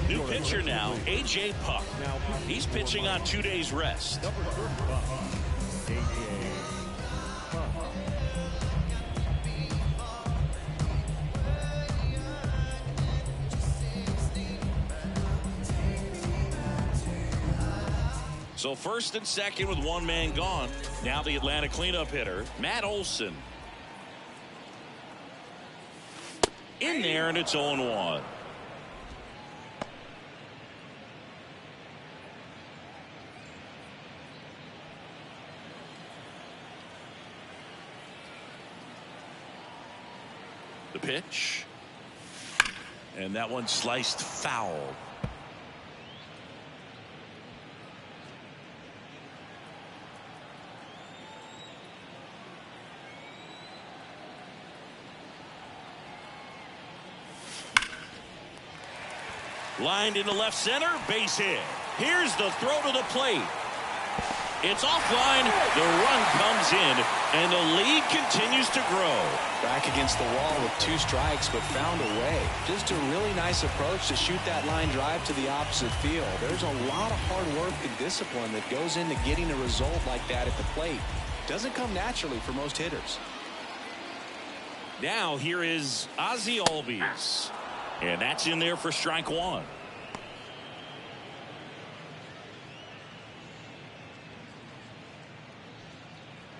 New pitcher now, A.J. Puck. He's pitching on 2 days rest. So first and second with one man gone. Now the Atlanta cleanup hitter, Matt Olson. In there, and it's 0-1. The pitch. And that one sliced foul. Lined into left center, base hit. Here's the throw to the plate. It's offline. The run comes in, and the lead continues to grow. Back against the wall with 2 strikes, but found a way. Just a really nice approach to shoot that line drive to the opposite field. There's a lot of hard work and discipline that goes into getting a result like that at the plate. Doesn't come naturally for most hitters. Now here is Ozzie Albies. And that's in there for strike one.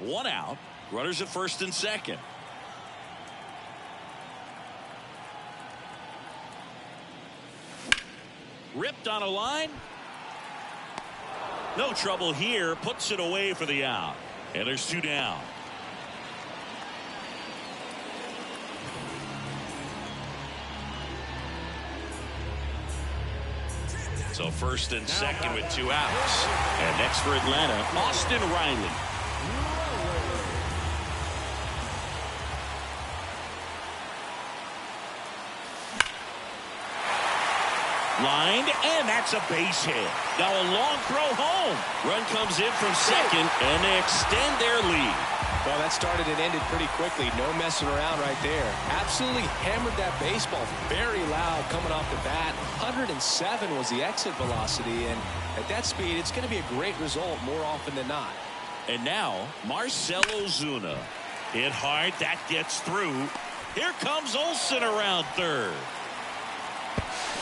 One out. Runners at first and second. Ripped on a line. No trouble here. Puts it away for the out. And there's 2 down. So first and second with 2 outs. And next for Atlanta, Austin Riley. Lined, and that's a base hit. Now a long throw home. Run comes in from second, and they extend their lead. Well, that started and ended pretty quickly. No messing around right there. Absolutely hammered that baseball. Very loud coming off the bat. 107 was the exit velocity, and at that speed, it's going to be a great result more often than not. And now, Marcell Ozuna. Hit hard, that gets through. Here comes Olsen around third.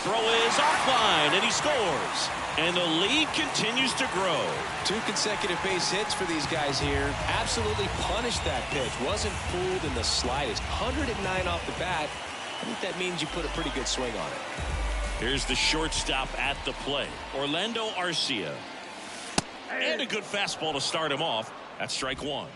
Throw is offline, and he scores. And the lead continues to grow. 2 consecutive base hits for these guys here. Absolutely punished that pitch. Wasn't fooled in the slightest. 109 off the bat. I think that means you put a pretty good swing on it. Here's the shortstop at the plate, Orlando Arcia. And a good fastball to start him off. That's strike 1.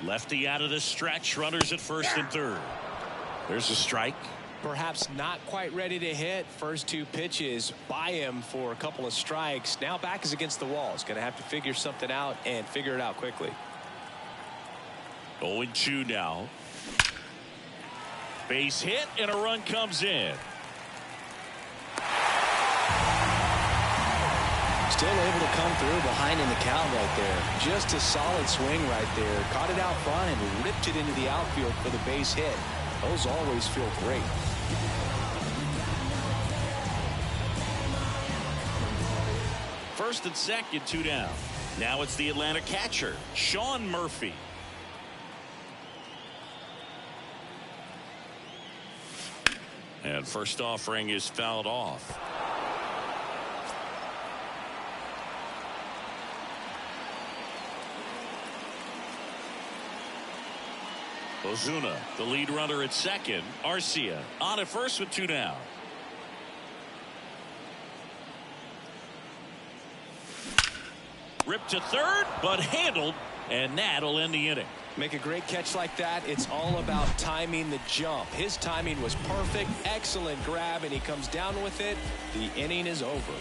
Lefty out of the stretch. Runners at first and third. There's a strike. Perhaps not quite ready to hit. First 2 pitches by him for a couple of strikes. Now back is against the wall. He's going to have to figure something out and figure it out quickly. 0-2 now. Base hit and a run comes in. Still able to come through behind in the count right there. Just a solid swing right there. Caught it out front and ripped it into the outfield for the base hit. Those always feel great. First and second, 2 down. Now it's the Atlanta catcher, Sean Murphy. And first offering is fouled off. Ozuna, the lead runner at second. Arcia on at first with 2 down. Ripped to third, but handled, and that'll end the inning. Make a great catch like that. It's all about timing the jump. His timing was perfect. Excellent grab, and he comes down with it. The inning is over.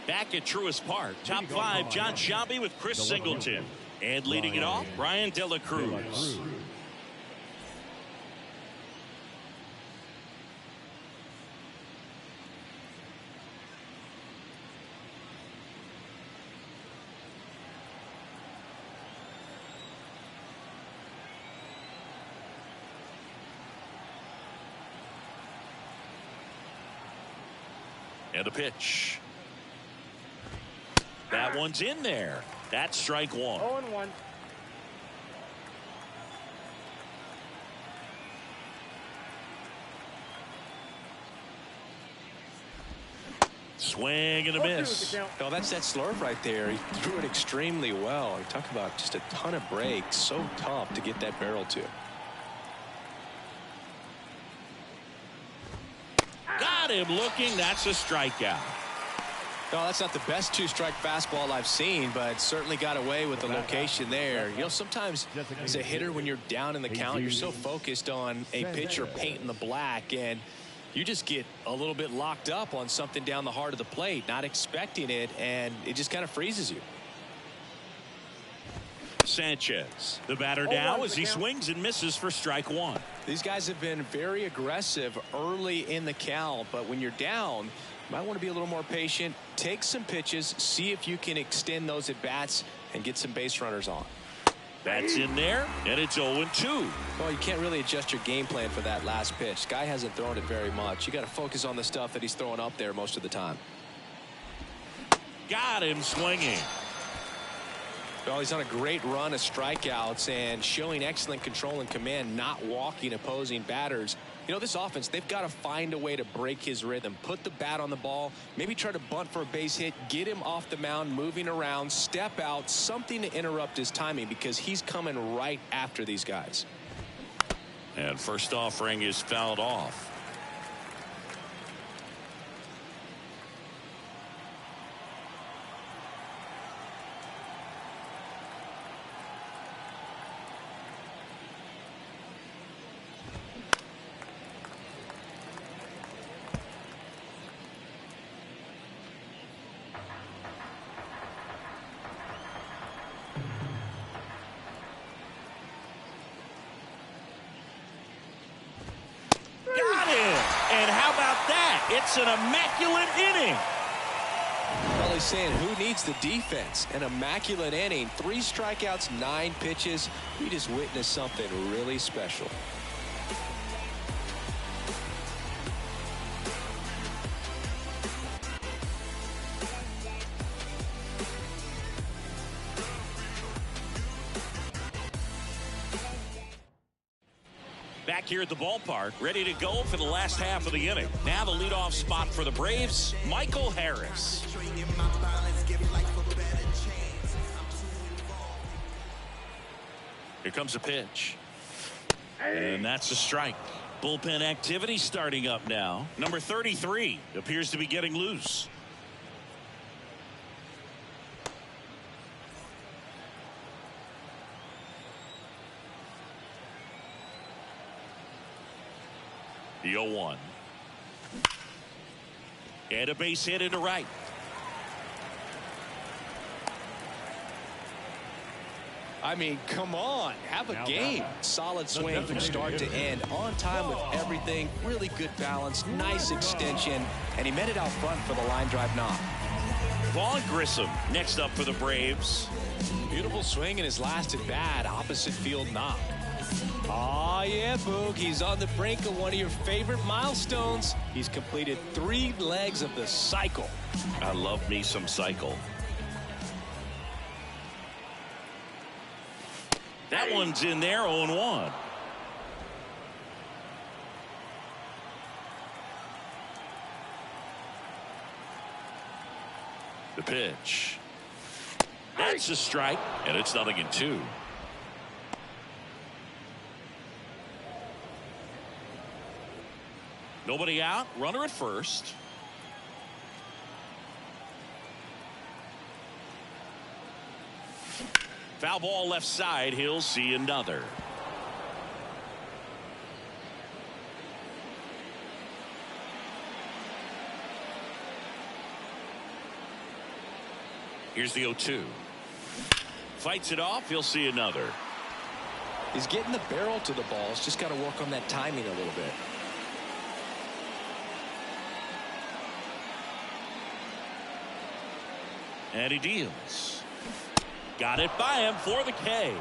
Back at Truist Park, top 5, John Sciambi with Chris Singleton. And leading it off, Brian De La Cruz. And a pitch. That one's in there. That's strike 1. 0-1. Swing and a miss. Oh, that's that slurve right there. He threw it extremely well. You talk about just a ton of breaks. So tough to get that barrel to. Got him looking. That's a strikeout. No, that's not the best 2-strike fastball I've seen, but certainly got away with the location there. You know, sometimes as a hitter, when you're down in the count, you're so focused on a pitcher painting the black, and you just get a little bit locked up on something down the heart of the plate, not expecting it, and it just kind of freezes you. Sanchez, the batter now as he swings and misses for strike 1. These guys have been very aggressive early in the count, but when you're down, you might want to be a little more patient, take some pitches, see if you can extend those at bats and get some base runners on. That's in there, and it's 0-2. Well, you can't really adjust your game plan for that last pitch. Guy hasn't thrown it very much. You got to focus on the stuff that he's throwing up there most of the time. Got him swinging. Well, he's on a great run of strikeouts and showing excellent control and command, not walking opposing batters. You know, this offense, they've got to find a way to break his rhythm, put the bat on the ball, maybe try to bunt for a base hit, get him off the mound, moving around, step out, something to interrupt his timing because he's coming right after these guys. And first offering is fouled off. It's an immaculate inning. Well, he's saying who needs the defense? An immaculate inning. 3 strikeouts, 9 pitches. We just witnessed something really special. back here at the ballpark, ready to go for the last half of the inning. Now the leadoff spot for the Braves, Michael Harris. Here comes a pitch. And that's a strike. Bullpen activity starting up now. Number 33 appears to be getting loose. The 0-1. And a base hit into right. I mean, come on, have a game. Solid swing from start to end, on time with everything, really good balance, nice extension, and he met it out front for the line drive knock. Vaughn Grissom next up for the Braves. Beautiful swing in his last at bat, opposite field knock. Oh yeah, Boog, he's on the brink of one of your favorite milestones. He's completed 3 legs of the cycle. I love me some cycle. That one's in there, 0-1. The pitch. That's a strike, and it's 0-2. Nobody out, runner at first. Foul ball left side, he'll see another. Here's the 0-2. Fights it off, he'll see another. He's getting the barrel to the ball. He's just got to work on that timing a little bit. And he deals. Got it by him for the K.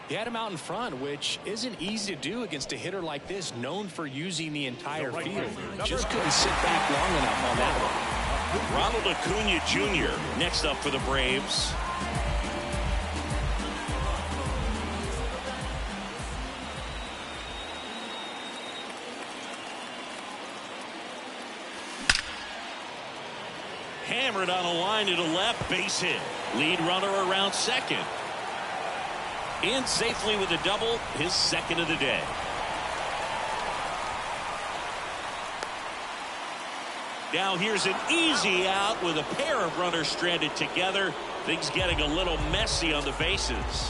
He had him out in front, which isn't easy to do against a hitter like this, known for using the entire field. Just couldn't sit back long enough on that one. Ronald Acuna Jr. next up for the Braves. Hammered on a line to the left, base hit. Lead runner around second. In safely with a double, his second of the day. Now here's an easy out with a pair of runners stranded together. Things getting a little messy on the bases.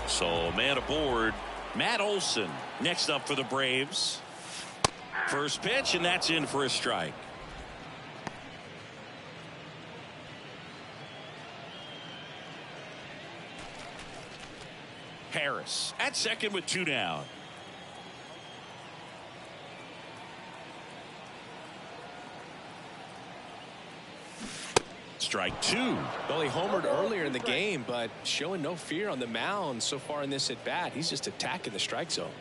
So man aboard, Matt Olson next up for the Braves. First pitch, and that's in for a strike. Harris at second with 2 down. Strike 2. Well, he homered earlier in the game, but showing no fear on the mound so far in this at bat. He's just attacking the strike zone.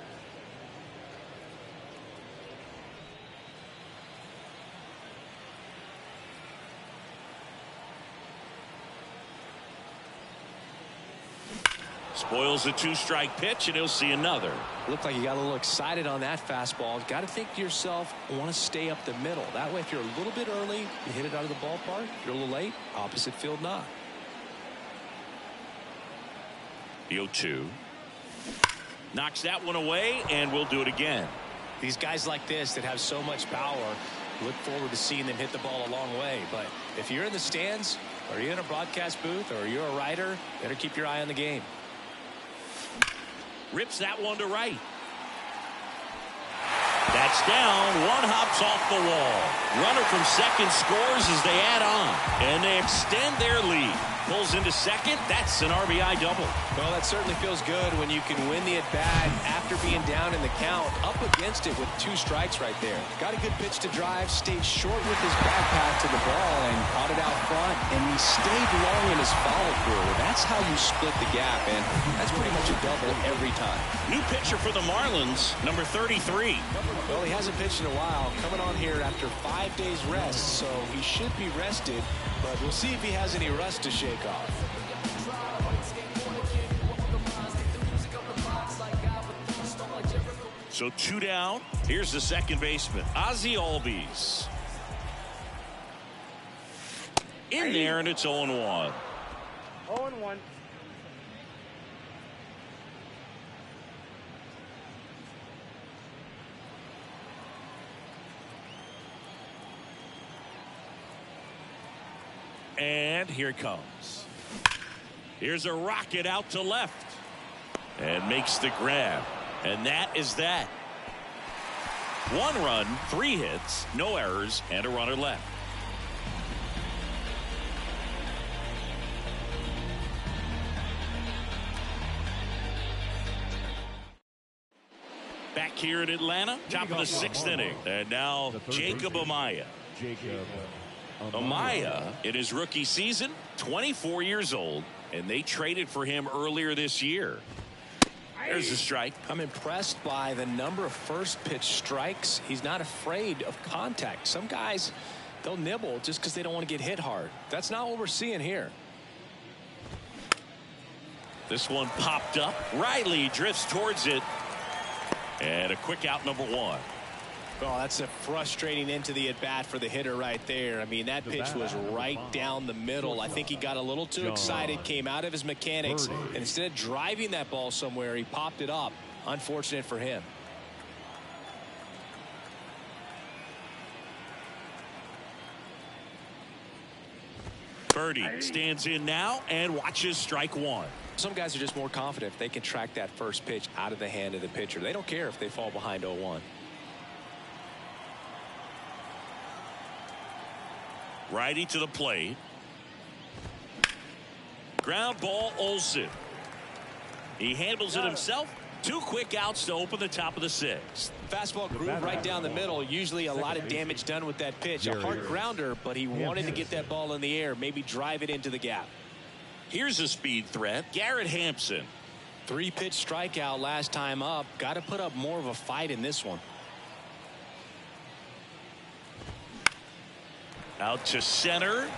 Spoils the 2-strike pitch, and he'll see another. Looked like you got a little excited on that fastball. Got to think to yourself, I want to stay up the middle. That way, if you're a little bit early, you hit it out of the ballpark. If you're a little late, opposite field knock. The 0-2. Knocks that one away, and we'll do it again. These guys like this that have so much power, look forward to seeing them hit the ball a long way. But if you're in the stands, or you're in a broadcast booth, or you're a writer, better keep your eye on the game. Rips that one to right. That's down. One hops off the wall. Runner from second scores as they add on. And they extend their lead. Pulls into second. That's an RBI double. Well, that certainly feels good when you can win the at-bat after being down in the count, up against it with 2 strikes right there. Got a good pitch to drive, stayed short with his back path to the ball and caught it out front, and he stayed long in his follow-through. That's how you split the gap, and that's pretty much a double every time. New pitcher for the Marlins, number 33. Well, he hasn't pitched in a while, coming on here after 5 days rest, so he should be rested, but we'll see if he has any rust to shake off. So 2 down. Here's the second baseman, Ozzie Albies. In there, and it's 0-1. 0-1. And here it comes. Here's a rocket out to left. And makes the grab. And that is that. 1 run, 3 hits, no errors, and a runner left. Back here in Atlanta, top of the 6th inning. And now Jacob Amaya. Amaya, in his rookie season, 24 years old, and they traded for him earlier this year. There's a strike. I'm impressed by the number of first pitch strikes. He's not afraid of contact. Some guys, they'll nibble just because they don't want to get hit hard. That's not what we're seeing here. This one popped up. Riley drifts towards it. And a quick out, number 1. Oh, that's a frustrating into the at-bat for the hitter right there. I mean, that pitch was right down the middle. I think he got a little too excited, came out of his mechanics, and instead of driving that ball somewhere, he popped it up. Unfortunate for him. Birdie stands in now and watches strike 1. Some guys are just more confident if they can track that first pitch out of the hand of the pitcher. They don't care if they fall behind 0-1. Righty to the plate. Ground ball, Olsen. He handles it himself. 2 quick outs to open the top of the 6th. Fastball groove right down the middle. Usually a lot of damage done with that pitch. A hard grounder, but he wanted to get that ball in the air, maybe drive it into the gap. Here's a speed threat, Garrett Hampson. 3-pitch strikeout last time up. Got to put up more of a fight in this one. Out to center.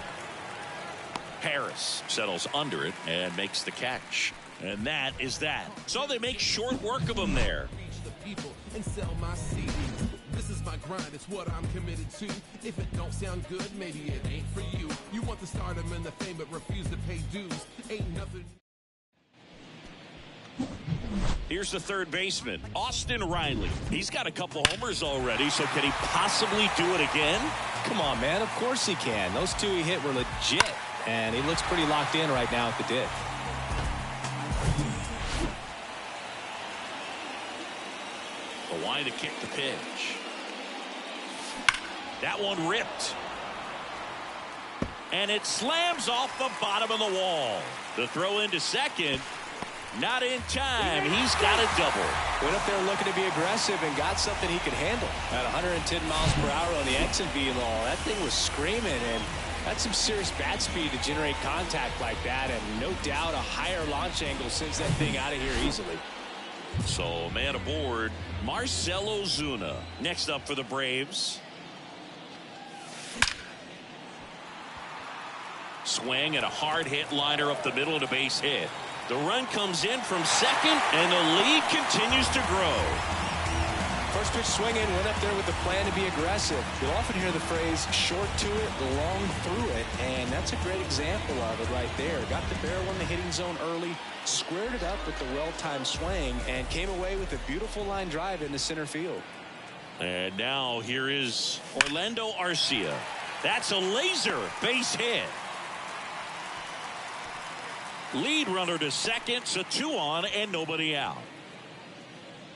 Harris settles under it and makes the catch. And that is that. So they make short work of him there. Reach the people and sell my CDs. This is my grind, it's what I'm committed to. If it don't sound good, maybe it ain't for you. You want the stardom and the fame, but refuse to pay dues. Ain't nothing. Here's the third baseman, Austin Riley. He's got a couple homers already, so can he possibly do it again? Come on, man. Of course he can. Those 2 he hit were legit, and he looks pretty locked in right now at the dick. Hawaii to kick the pitch. That one ripped. And it slams off the bottom of the wall. The throw into second. Not in time. He's got a double. Went up there looking to be aggressive and got something he could handle. At 110 miles per hour on the exit V-law, that thing was screaming, and that's some serious bat speed to generate contact like that, and no doubt a higher launch angle sends that thing out of here easily. So, man aboard, Marcell Ozuna. Next up for the Braves. Swing and a hard hit liner up the middle and a base hit. The run comes in from second, and the lead continues to grow. First pitch swinging, went up there with a plan to be aggressive. You'll often hear the phrase short to it, long through it, and that's a great example of it right there. Got the barrel in the hitting zone early, squared it up with the well-timed swing, and came away with a beautiful line drive into center field. And now here is Orlando Arcia. That's a laser base hit. Lead runner to second, so 2 on and nobody out.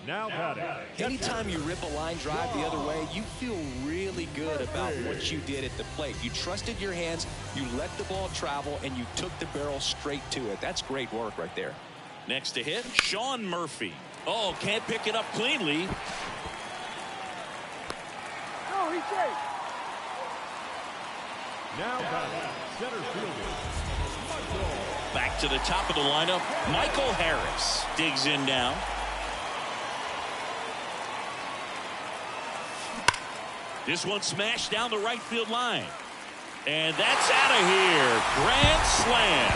Now batting. Anytime you rip a line drive the other way, you feel really good about what you did at the plate. You trusted your hands, you let the ball travel, and you took the barrel straight to it. That's great work right there. Next to hit, Sean Murphy. Oh, can't pick it up cleanly. Oh, he's safe. Now batting. Center fielder. Back to the top of the lineup, Michael Harris digs in now. This one smashed down the right field line. And that's out of here. Grand slam.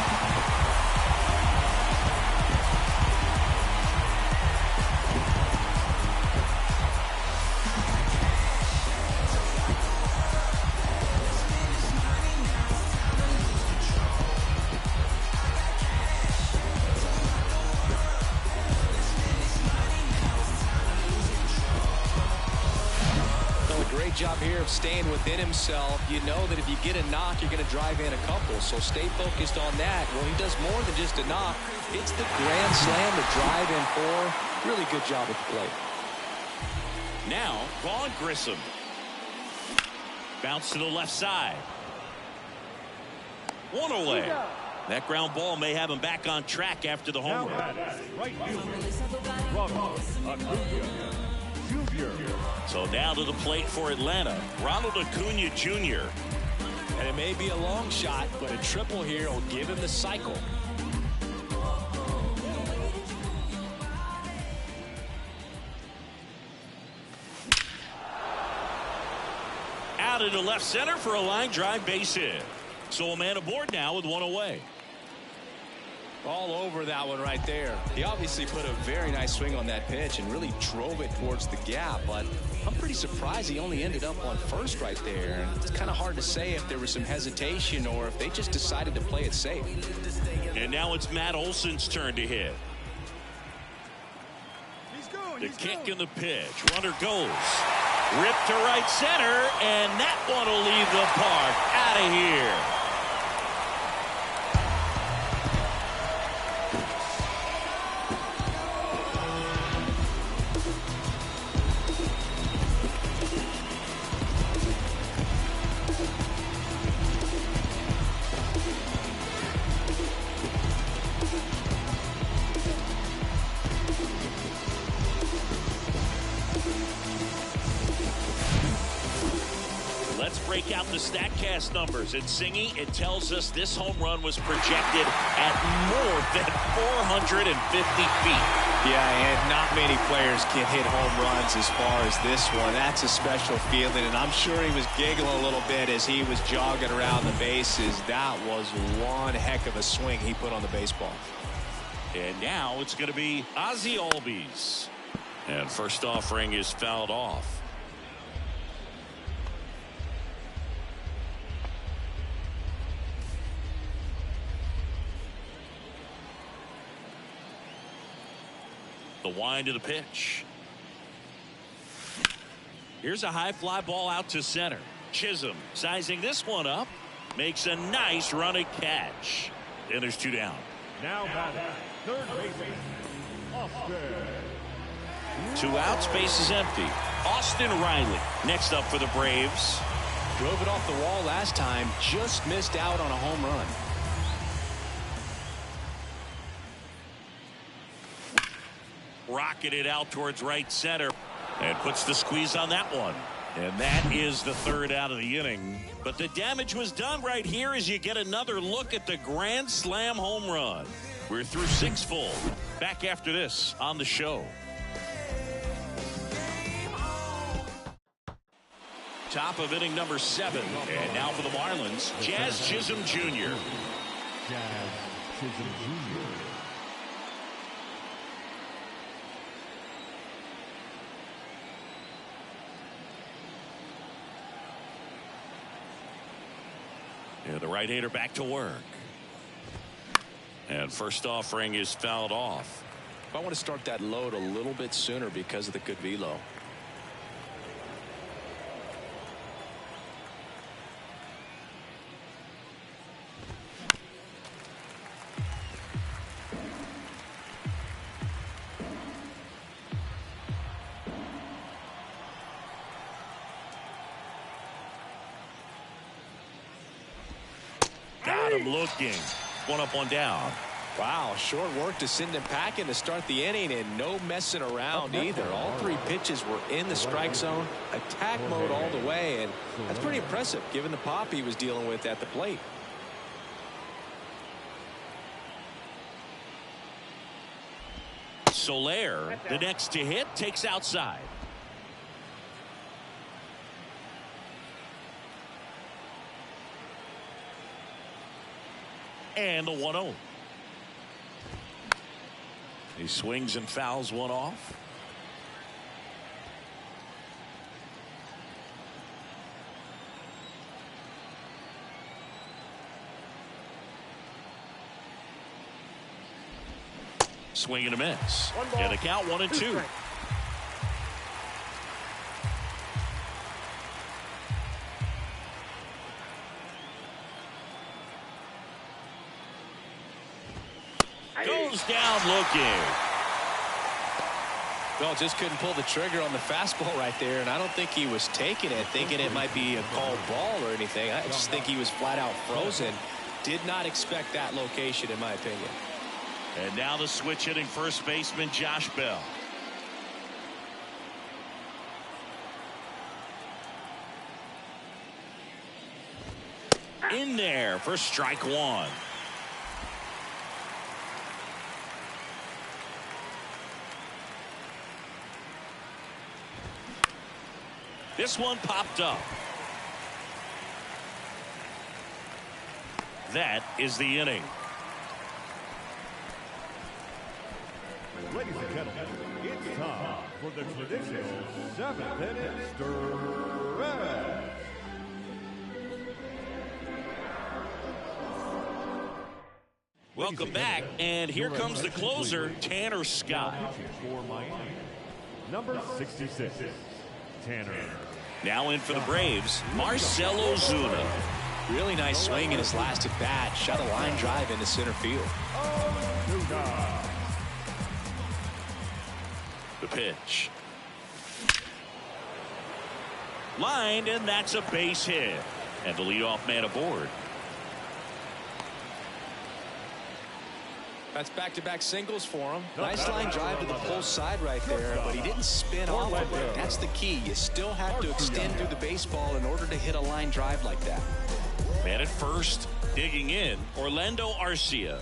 job here of staying within himself. You know that if you get a knock, you're going to drive in a couple. So stay focused on that. Well, he does more than just a knock. It's the grand slam to drive in for. Really good job at the plate. Now, Vaughn Grissom. Bounce to the left side. One away. That ground ball may have him back on track after the home run. Right fielder, Ronald Acuna Jr. So now to the plate for Atlanta, Ronald Acuna Jr. And it may be a long shot, but a triple here will give him the cycle. Out into left center for a line drive base hit. So a man aboard now with one away. All over that one right there. He obviously put a very nice swing on that pitch and really drove it towards the gap, but I'm pretty surprised he only ended up on first right there. And it's kind of hard to say if there was some hesitation or if they just decided to play it safe. And now it's Matt Olson's turn to hit. The kick and the pitch. Runner goes. Ripped to right center, and that one will leave the park. Out of here. Break out the StatCast numbers. At Singy, it tells us this home run was projected at more than 450 feet. Yeah, and not many players can hit home runs as far as this one. That's a special feeling, and I'm sure he was giggling a little bit as he was jogging around the bases. That was one heck of a swing he put on the baseball. And now it's going to be Ozzie Albies. And first offering is fouled off. The wind of the pitch. Here's a high fly ball out to center. Chisholm sizing this one up. Makes a nice running catch. And there's two down. Now batting, third baseman, Austin. 2 outs, base is empty. Austin Riley next up for the Braves. Drove it off the wall last time. Just missed out on a home run. Rocketed out towards right center and puts the squeeze on that one. And that is the third out of the inning. But the damage was done right here as you get another look at the grand slam home run. We're through 6 full. Back after this on the show. Top of inning number 7. And now for the Marlins, Jazz Chisholm Jr. Jazz Chisholm Jr. Yeah, the right-hander back to work. And first offering is fouled off. I want to start that load a little bit sooner because of the good velo. Got him looking. One up, one down. Wow, short work to send him packing to start the inning, and no messing around either. All 3 pitches were in the strike zone, attack mode all the way, and that's pretty impressive given the pop he was dealing with at the plate. Soler, the next to hit, takes outside. And the 1-0. He swings and fouls one off. Swing and a miss. And the count 1-2. Goes down looking. Well, just couldn't pull the trigger on the fastball right there, and I don't think he was taking it, thinking it might be a called ball or anything. I just think he was flat out frozen. Did not expect that location, in my opinion. And now the switch hitting first baseman Josh Bell. In there for strike one. This one popped up. That is the inning. Ladies and gentlemen, it's time for the traditional 7th-inning stretch. Welcome back, and here comes the closer, Tanner Scott. For Miami, number 66, Tanner. Now in for the Braves, Marcell Ozuna. Really nice swing in his last at bat. Shot a line drive into center field. The pitch. Lined, and that's a base hit. And the leadoff man aboard. That's back-to-back singles for him. Nice line drive to the pull side right there, but he didn't spin off of it. That's the key. You still have to extend through the baseball in order to hit a line drive like that. Man at first, digging in, Orlando Arcia.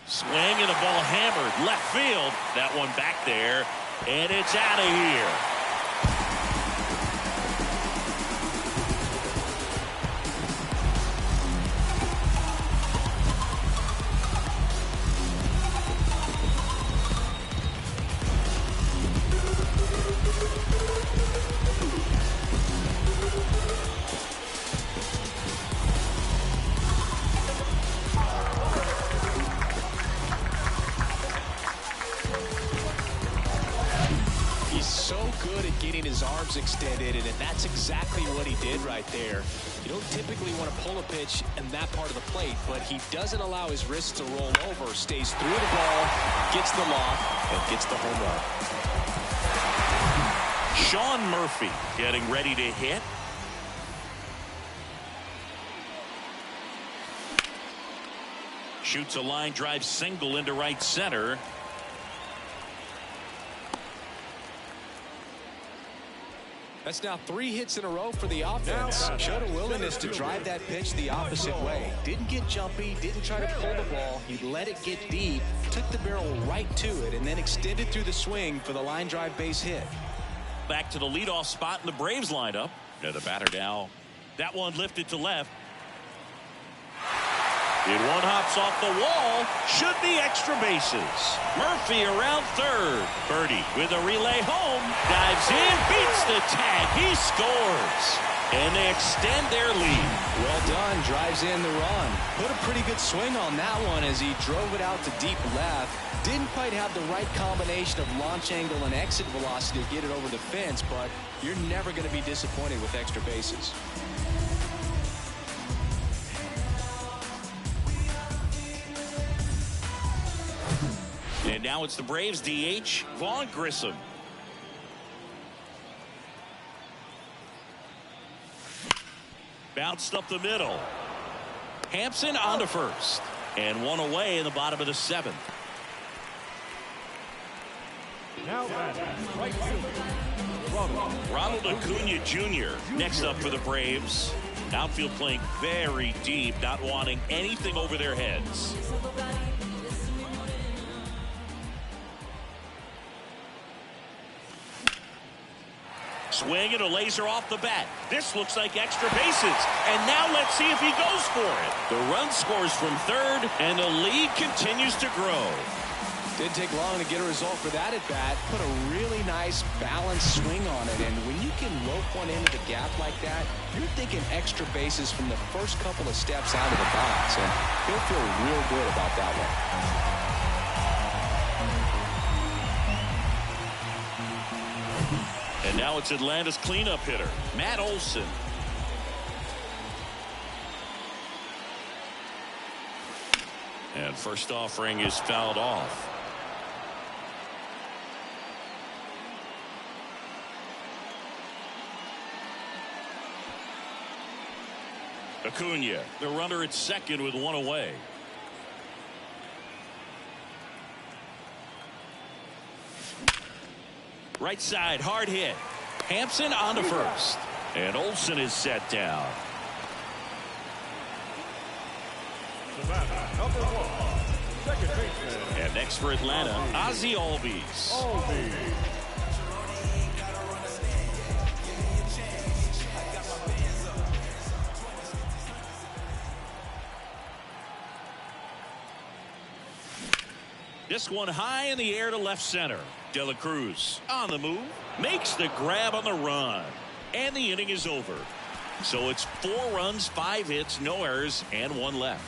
Swing and a ball hammered left field. That one back there, and it's out of here. Extended, and that's exactly what he did right there. You don't typically want to pull a pitch in that part of the plate, but he doesn't allow his wrist to roll over, stays through the ball, gets the lock, and gets the home run. Sean Murphy getting ready to hit. Shoots a line drive single into right center. That's now 3 hits in a row for the offense. Showed a willingness to drive that pitch the opposite way. Didn't get jumpy, didn't try to pull the ball. He let it get deep, took the barrel right to it, and then extended through the swing for the line drive base hit. Back to the leadoff spot in the Braves lineup. They're the batter now. That one lifted to left. It one hops off the wall. Should be extra bases. Murphy around third. Birdie with a relay home. Dives in, beats the tag. He scores. And they extend their lead. Well done. Drives in the run. Put a pretty good swing on that one as he drove it out to deep left. Didn't quite have the right combination of launch angle and exit velocity to get it over the fence, but you're never going to be disappointed with extra bases. And now it's the Braves DH, Vaughn Grissom. Bounced up the middle. Hampson on to first. And one away in the bottom of the 7th. Now right field, Ronald Acuna Jr. next up for the Braves. Outfield playing very deep, not wanting anything over their heads. Swing and a laser off the bat. This looks like extra bases. And now let's see if he goes for it. The run scores from third, and the lead continues to grow. Didn't take long to get a result for that at bat. Put a really nice balanced swing on it, and when you can rope one into the gap like that, you're thinking extra bases from the first couple of steps out of the box, and he'll feel real good about that one. And now it's Atlanta's cleanup hitter, Matt Olson. And first offering is fouled off. Acuna, the runner at second with one away. Right side, hard hit. Hampson on to first. And Olsen is set down. Number 1, second baseman. And next for Atlanta, Ozzie Albies. This one high in the air to left center. De La Cruz on the move. Makes the grab on the run. And the inning is over. So it's 4 runs, 5 hits, no errors, and 1 left.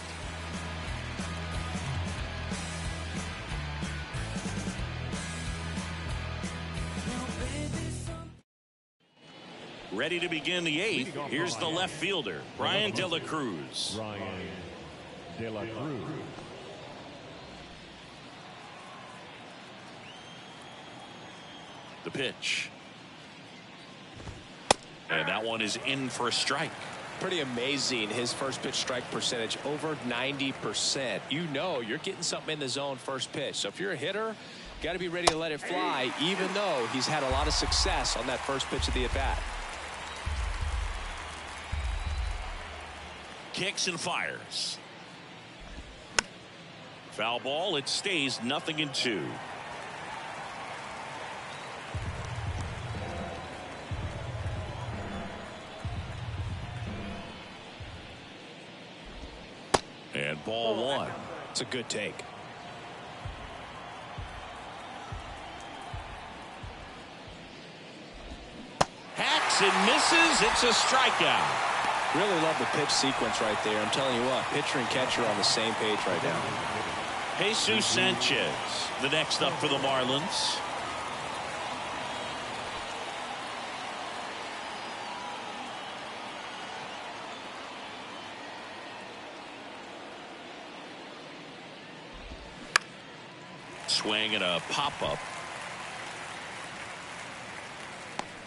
Ready to begin the 8th. Here's the left fielder, Brian De La Cruz. Brian De La Cruz. The pitch. And that one is in for a strike. Pretty amazing. His first pitch strike percentage over 90%. You know you're getting something in the zone first pitch. So if you're a hitter, got to be ready to let it fly, even though he's had a lot of success on that first pitch of the at bat. Kicks and fires. Foul ball. It stays 0-2. And ball 1. It's a good take. Hacks and misses. It's a strikeout. Really love the pitch sequence right there. I'm telling you what, pitcher and catcher on the same page right now. Jesus Sanchez, the next up for the Marlins. Swing and a pop-up.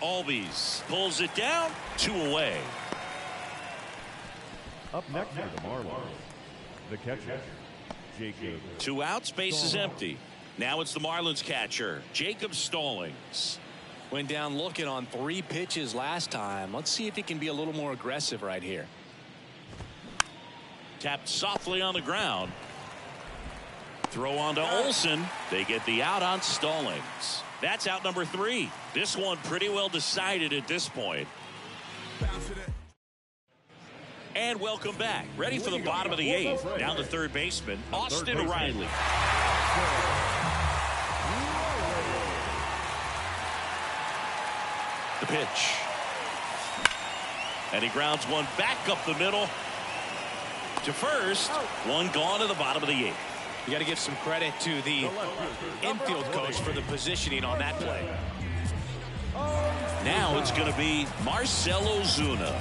Albies pulls it down. 2 away. Up next for the Marlins, the catcher, Jacob. 2 outs, base is empty. Now it's the Marlins catcher, Jacob Stallings. Went down looking on 3 pitches last time. Let's see if he can be a little more aggressive right here. Tapped softly on the ground. Throw on to Olsen. They get the out on Stallings. That's out number 3. This one pretty well decided at this point. And welcome back. Ready for the bottom of the 8th. Down to third baseman, Austin Riley. The pitch. And he grounds one back up the middle to first. One gone to the bottom of the 8th. You got to give some credit to the infield coach for the positioning on that play. Now it's going to be Marcell Ozuna.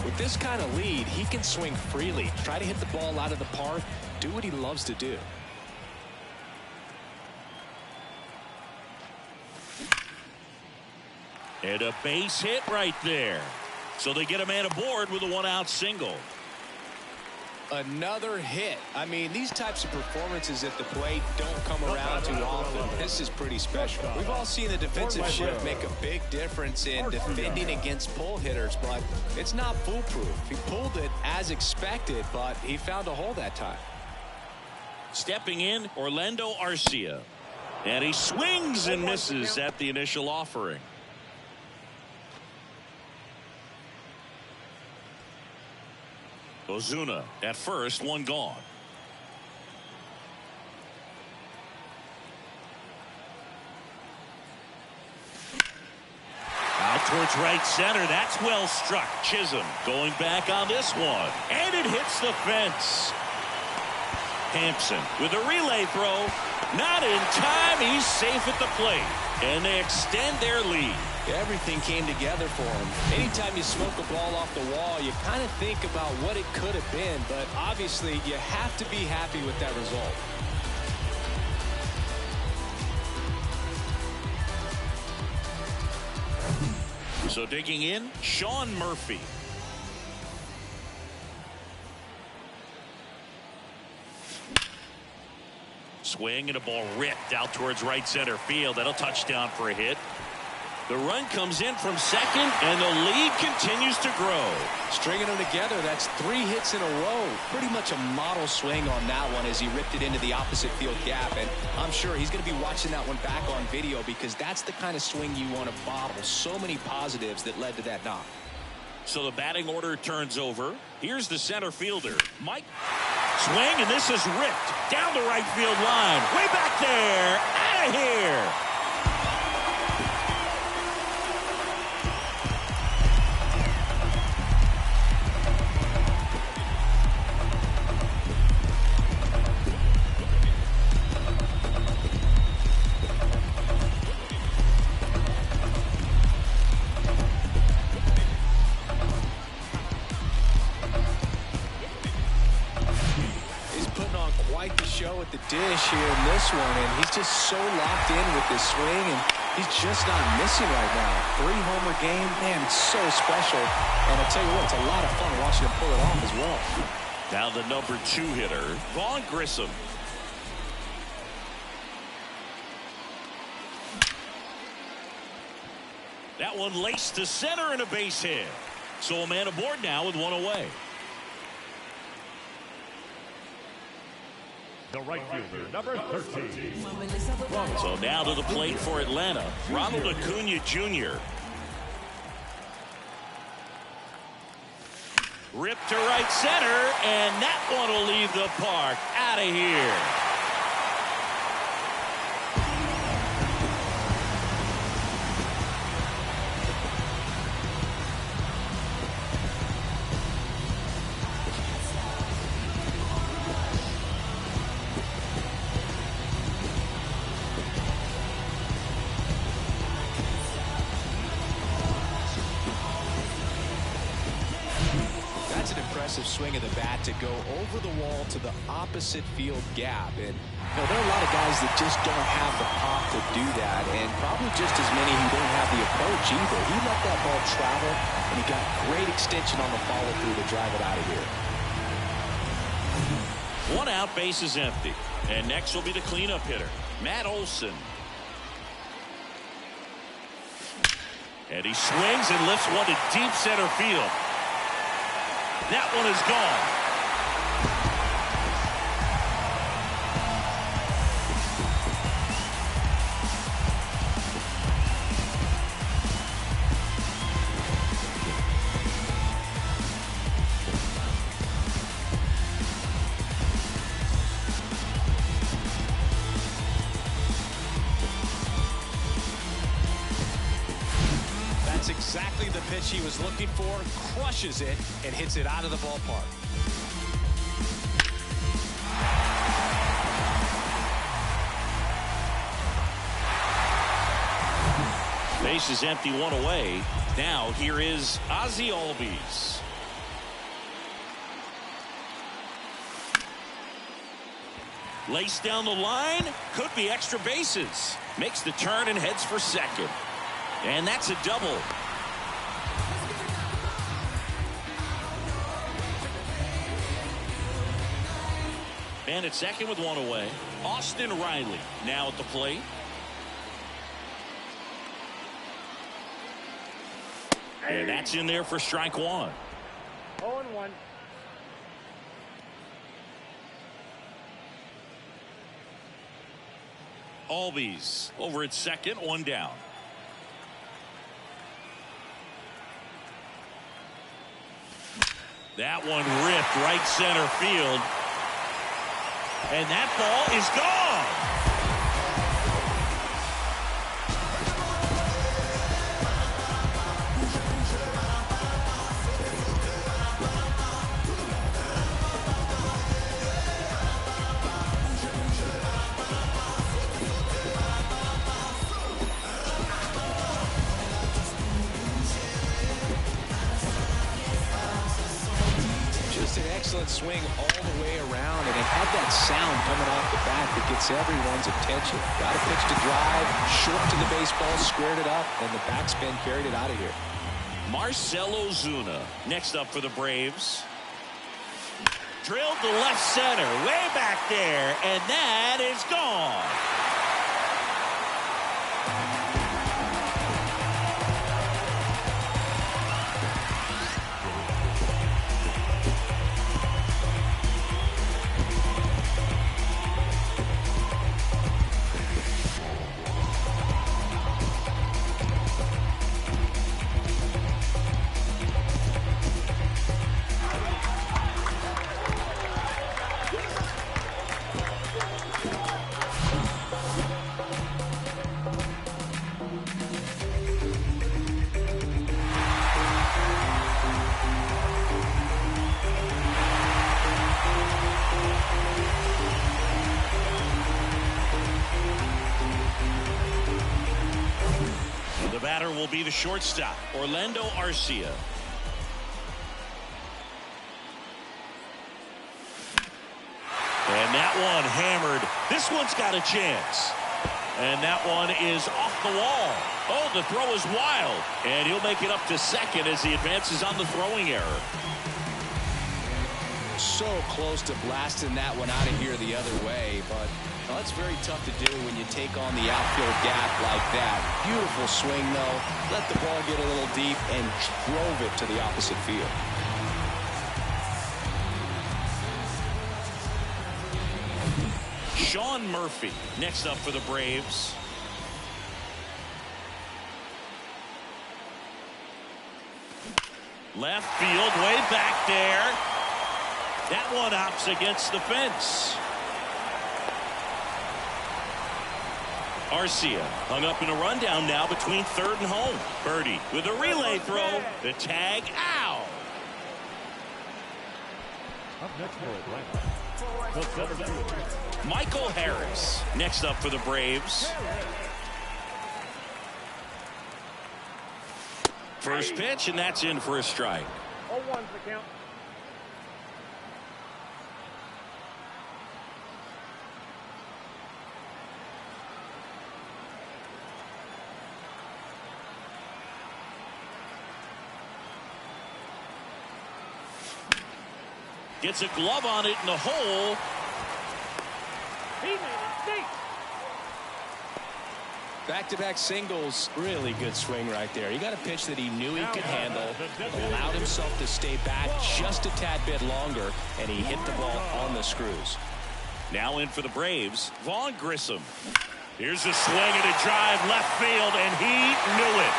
With this kind of lead, he can swing freely, try to hit the ball out of the park, do what he loves to do. And a base hit right there. So they get a man aboard with a 1-out single. Another hit. I mean, these types of performances at the plate don't come around too often. This is pretty special. We've all seen the defensive shift make a big difference in defending against pull hitters, but it's not foolproof. He pulled it as expected, but he found a hole that time. Stepping in, Orlando Arcia. And he swings and misses at the initial offering. Ozuna at first, one gone. Out towards right center. That's well struck. Chisholm going back on this one. And it hits the fence. Hampson with a relay throw. Not in time. He's safe at the plate. And they extend their lead. Everything came together for him. Anytime you smoke a ball off the wall, you kind of think about what it could have been, but obviously you have to be happy with that result. So digging in, Sean Murphy. Swing and a ball ripped out towards right center field. That'll touchdown for a hit. The run comes in from second, and the lead continues to grow. Stringing them together, that's 3 hits in a row. Pretty much a model swing on that one as he ripped it into the opposite field gap. And I'm sure he's going to be watching that one back on video because that's the kind of swing you want to bottle. So many positives that led to that knock. So the batting order turns over. Here's the center fielder, Mike. Swing, and this is ripped down the right field line. Way back there. Out of here. At the dish here in this one, and he's just so locked in with this swing, and he's just not missing right now. 3-homer game, man, it's so special. And I'll tell you what, it's a lot of fun watching him pull it off as well. Now the number 2 hitter, Vaughn Grissom. That one laced to center and a base hit. So a man aboard now with 1 away. The right fielder, number 13. So now to the plate for Atlanta, Ronald Acuna Jr. Ripped to right center, and that one will leave the park. Out of here. Swing of the bat to go over the wall to the opposite field gap. And you know, there are a lot of guys that just don't have the pop to do that, and probably just as many who don't have the approach either. He let that ball travel, and he got great extension on the follow through to drive it out of here. 1 out, base is empty, and next will be the cleanup hitter, Matt Olson. And he swings and lifts one to deep center field. That one is gone. Exactly the pitch he was looking for, crushes it, and hits it out of the ballpark. Base is empty, 1 away. Now here is Ozzie Albies. Laced down the line, could be extra bases. Makes the turn and heads for second. And that's a double. And at second with 1 away, Austin Riley now at the plate. And that's in there for strike 1. 0-1. Albies over at second, 1 down. That one ripped right center field. And that ball is gone. excellent swing all the way around, and it had that sound coming off the bat that gets everyone's attention. Got a pitch to drive, short to the baseball, squared it up, and the backspin carried it out of here. Marcell Ozuna next up for the Braves. Drilled to left center, way back there, and that is gone. Batter will be the shortstop, Orlando Arcia. And that one hammered. This one's got a chance. And that one is off the wall. Oh, the throw is wild. And he'll make it up to second as he advances on the throwing error. So close to blasting that one out of here the other way, but that's very tough to do when you take on the outfield gap like that. Beautiful swing, though. Let the ball get a little deep and drove it to the opposite field. Sean Murphy next up for the Braves. Left field, way back there. That one hops against the fence. Arcia hung up in a rundown now between third and home. Birdie with a relay throw. The tag out. Up next for Atlanta, Michael Harris next up for the Braves. First pitch, and that's in for a strike. 0-1's the count. Gets a glove on it in the hole. He made it deep. Back-to-back singles. Really good swing right there. He got a pitch that he knew he could handle, allowed himself to stay back just a tad bit longer, and he hit the ball on the screws. Now in for the Braves, Vaughn Grissom. Here's a swing and a drive left field, and he knew it.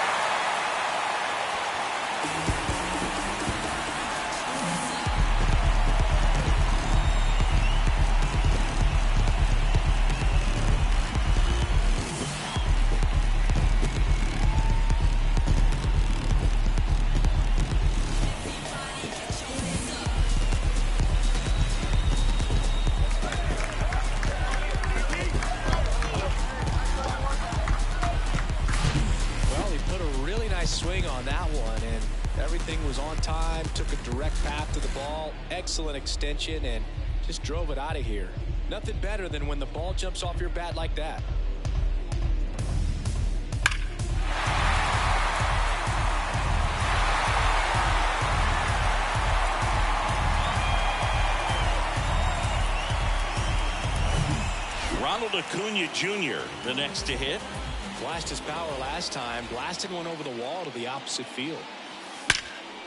Swing on that one, and everything was on time. Took a direct path to the ball, excellent extension, and just drove it out of here. Nothing better than when the ball jumps off your bat like that. Ronald Acuna Jr. the next to hit. Flashed his power last time, blasted one over the wall to the opposite field.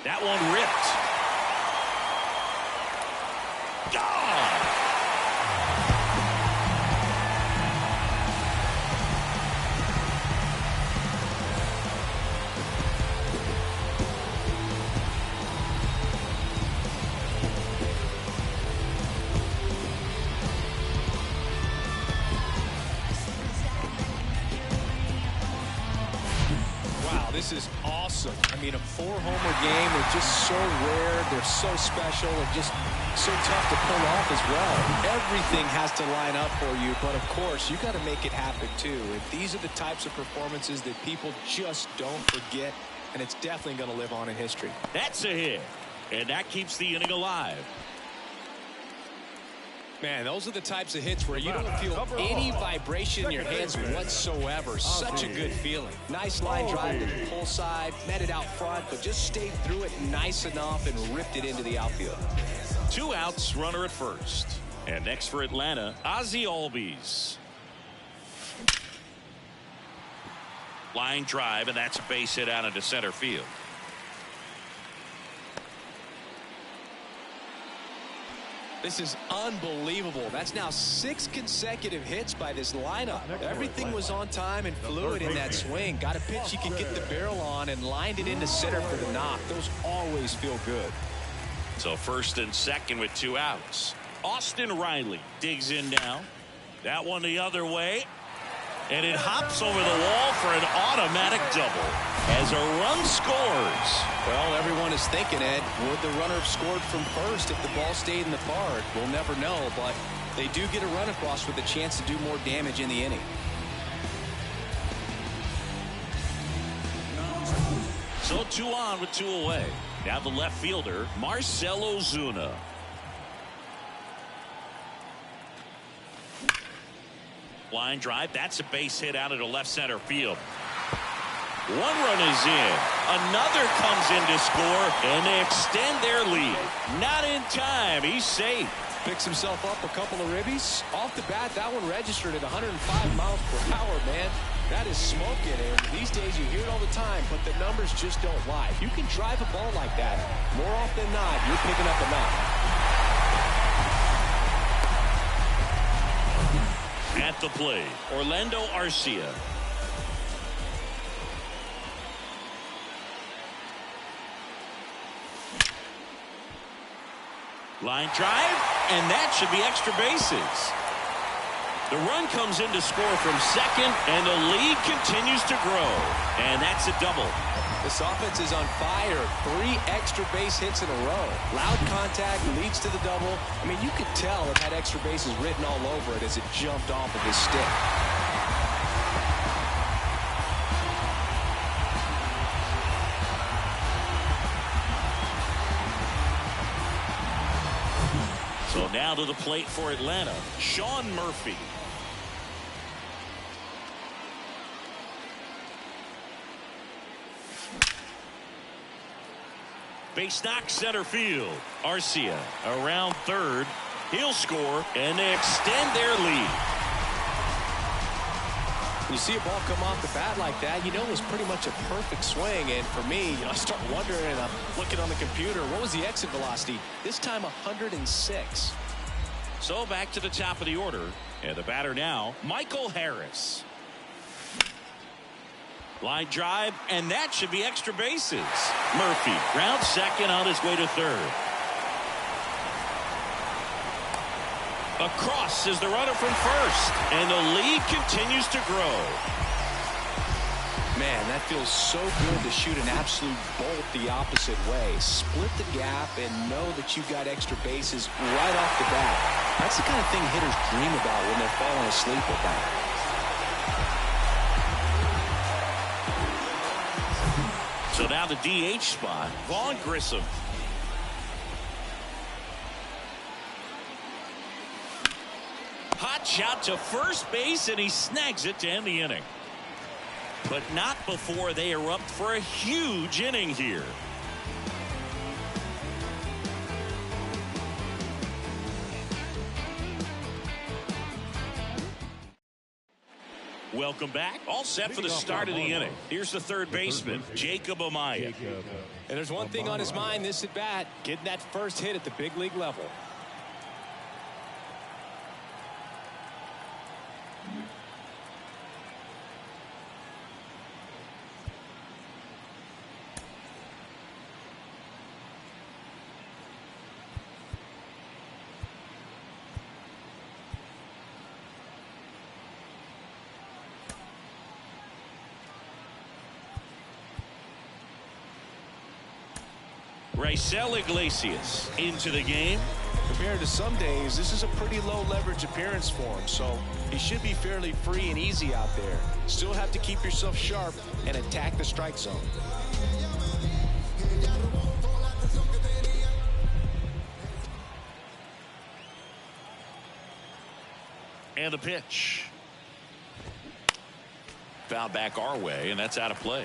That one ripped. Gone! This is awesome. I mean, a 4-homer game. They're just so rare. They're so special and just so tough to pull off as well. Everything has to line up for you, but of course, you got to make it happen too. And these are the types of performances that people just don't forget, and it's definitely going to live on in history. That's a hit, and that keeps the inning alive. Man, those are the types of hits where you don't feel any vibration in your hands whatsoever. Such a good feeling. Nice line drive to the pull side, met it out front, but just stayed through it nice enough and ripped it into the outfield. 2 outs, runner at first. And next for Atlanta, Ozzie Albies. Line drive, and that's a base hit out into center field. This is unbelievable. That's now 6 consecutive hits by this lineup. Everything was on time and fluid in that swing. Got a pitch you could get the barrel on and lined it into center for the knock. Those always feel good. So first and second with 2 outs. Austin Riley digs in now. That one the other way. And it hops over the wall for an automatic double as a run scores. Well, everyone is thinking, Ed, would the runner have scored from first if the ball stayed in the park? We'll never know, but they do get a run across with a chance to do more damage in the inning. So 2 on with 2 away. Now the left fielder, Marcell Ozuna. Line drive, that's a base hit out into left center field. 1 run is in. Another comes in to score, and they extend their lead. Not in time. He's safe. Picks himself up a couple of ribbies. Off the bat, that one registered at 105 miles per hour, man. That is smoking, and these days you hear it all the time, but the numbers just don't lie. If you can drive a ball like that, more often than not, you're picking up a knock. At the plate, Orlando Arcia. Line drive, and that should be extra bases. The run comes in to score from second, and the lead continues to grow. And that's a double. This offense is on fire. 3 extra base hits in a row. Loud contact leads to the double. I mean, you could tell it had extra bases written all over it as it jumped off of his stick. So now to the plate for Atlanta, Sean Murphy. Base knock center field. Arcia around third. He'll score, and they extend their lead. When you see a ball come off the bat like that, you know it was pretty much a perfect swing. And for me, I start wondering, and I'm looking on the computer, what was the exit velocity? This time 106. So back to the top of the order. And the batter now, Michael Harris. Line drive, and that should be extra bases. Murphy ground second on his way to third. Across is the runner from first, and the lead continues to grow. Man, that feels so good to shoot an absolute bolt the opposite way. Split the gap and know that you've got extra bases right off the bat. That's the kind of thing hitters dream about when they're falling asleep at that. So now the DH spot, Vaughn Grissom. Hot shot to first base, and he snags it to end the inning. But not before they erupt for a huge inning here. Welcome back. All set for the start of the inning. Here's the third baseman, Jacob Amaya. And there's one thing on his mind this at bat, getting that first hit at the big league level. Raisel Iglesias into the game. Compared to some days, this is a pretty low leverage appearance for him, so he should be fairly free and easy out there. Still have to keep yourself sharp and attack the strike zone. And the pitch. Foul back our way, and that's out of play.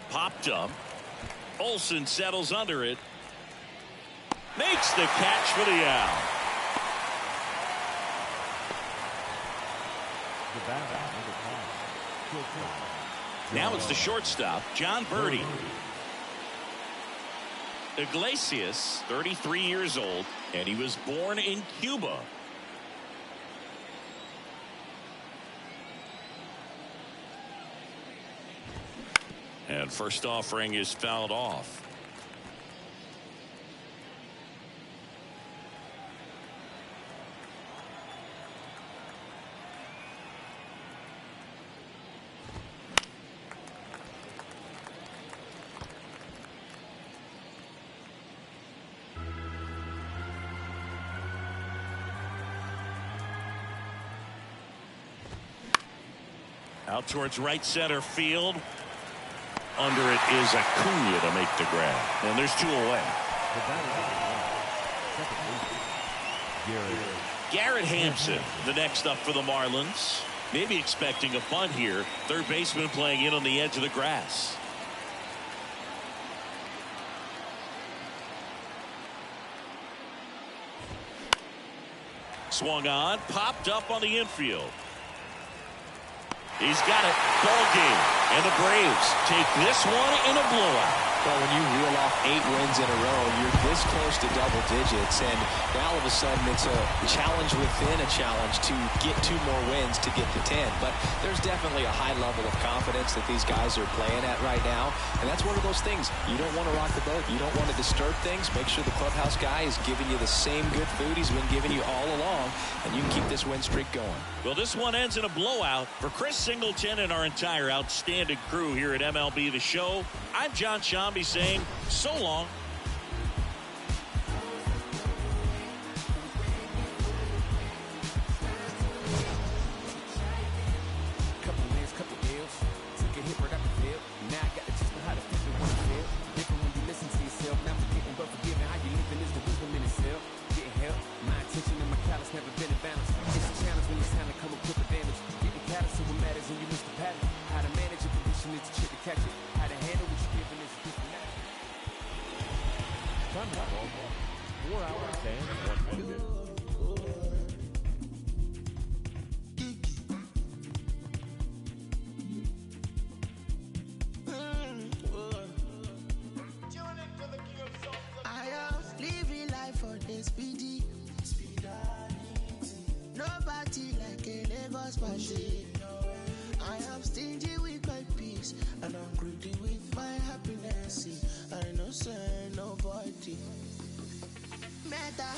Popped up. Olsen settles under it. Makes the catch for the out. Now it's the shortstop, John Birdie. Iglesias, 33 years old, and he was born in Cuba. And first offering is fouled off. Out towards right center field. Under it is Acuna to make the grab. And there's 2 away. Garrett Hampson, the next up for the Marlins. Maybe expecting a bunt here. Third baseman playing in on the edge of the grass. Swung on, popped up on the infield. He's got it. Ball game. And the Braves take this one in a blowout. Well, when you reel off 8 wins in a row, you're this close to double digits, and now all of a sudden it's a challenge within a challenge to get 2 more wins to get to 10. But there's definitely a high level of confidence that these guys are playing at right now, and that's one of those things. You don't want to rock the boat. You don't want to disturb things. Make sure the clubhouse guy is giving you the same good food he's been giving you all along, and you can keep this win streak going. Well, this one ends in a blowout. For Chris Singleton and our entire outstanding crew here at MLB The Show, I'm John Shambi saying so long. Couple wins, couple deals. Took a hit right out the field. Now I got the taste of how to feel it when you feel. Different when you listen to yourself. Not forgetting but forgiving. How you living is the wisdom in itself. Getting help. My attention and my callous never been in balance. It's a challenge when it's time to come up with the damage. Getting callous to what matters and you miss the pattern. How to manage your position is the trick to catch it. How to handle what you're giving is a different matter. 4 hours and 1 minute. I am living life for the speedy. Nobody like a Lagos party. I am stingy with my peace, and I'm greedy with my happiness. I know say nobody. Meta.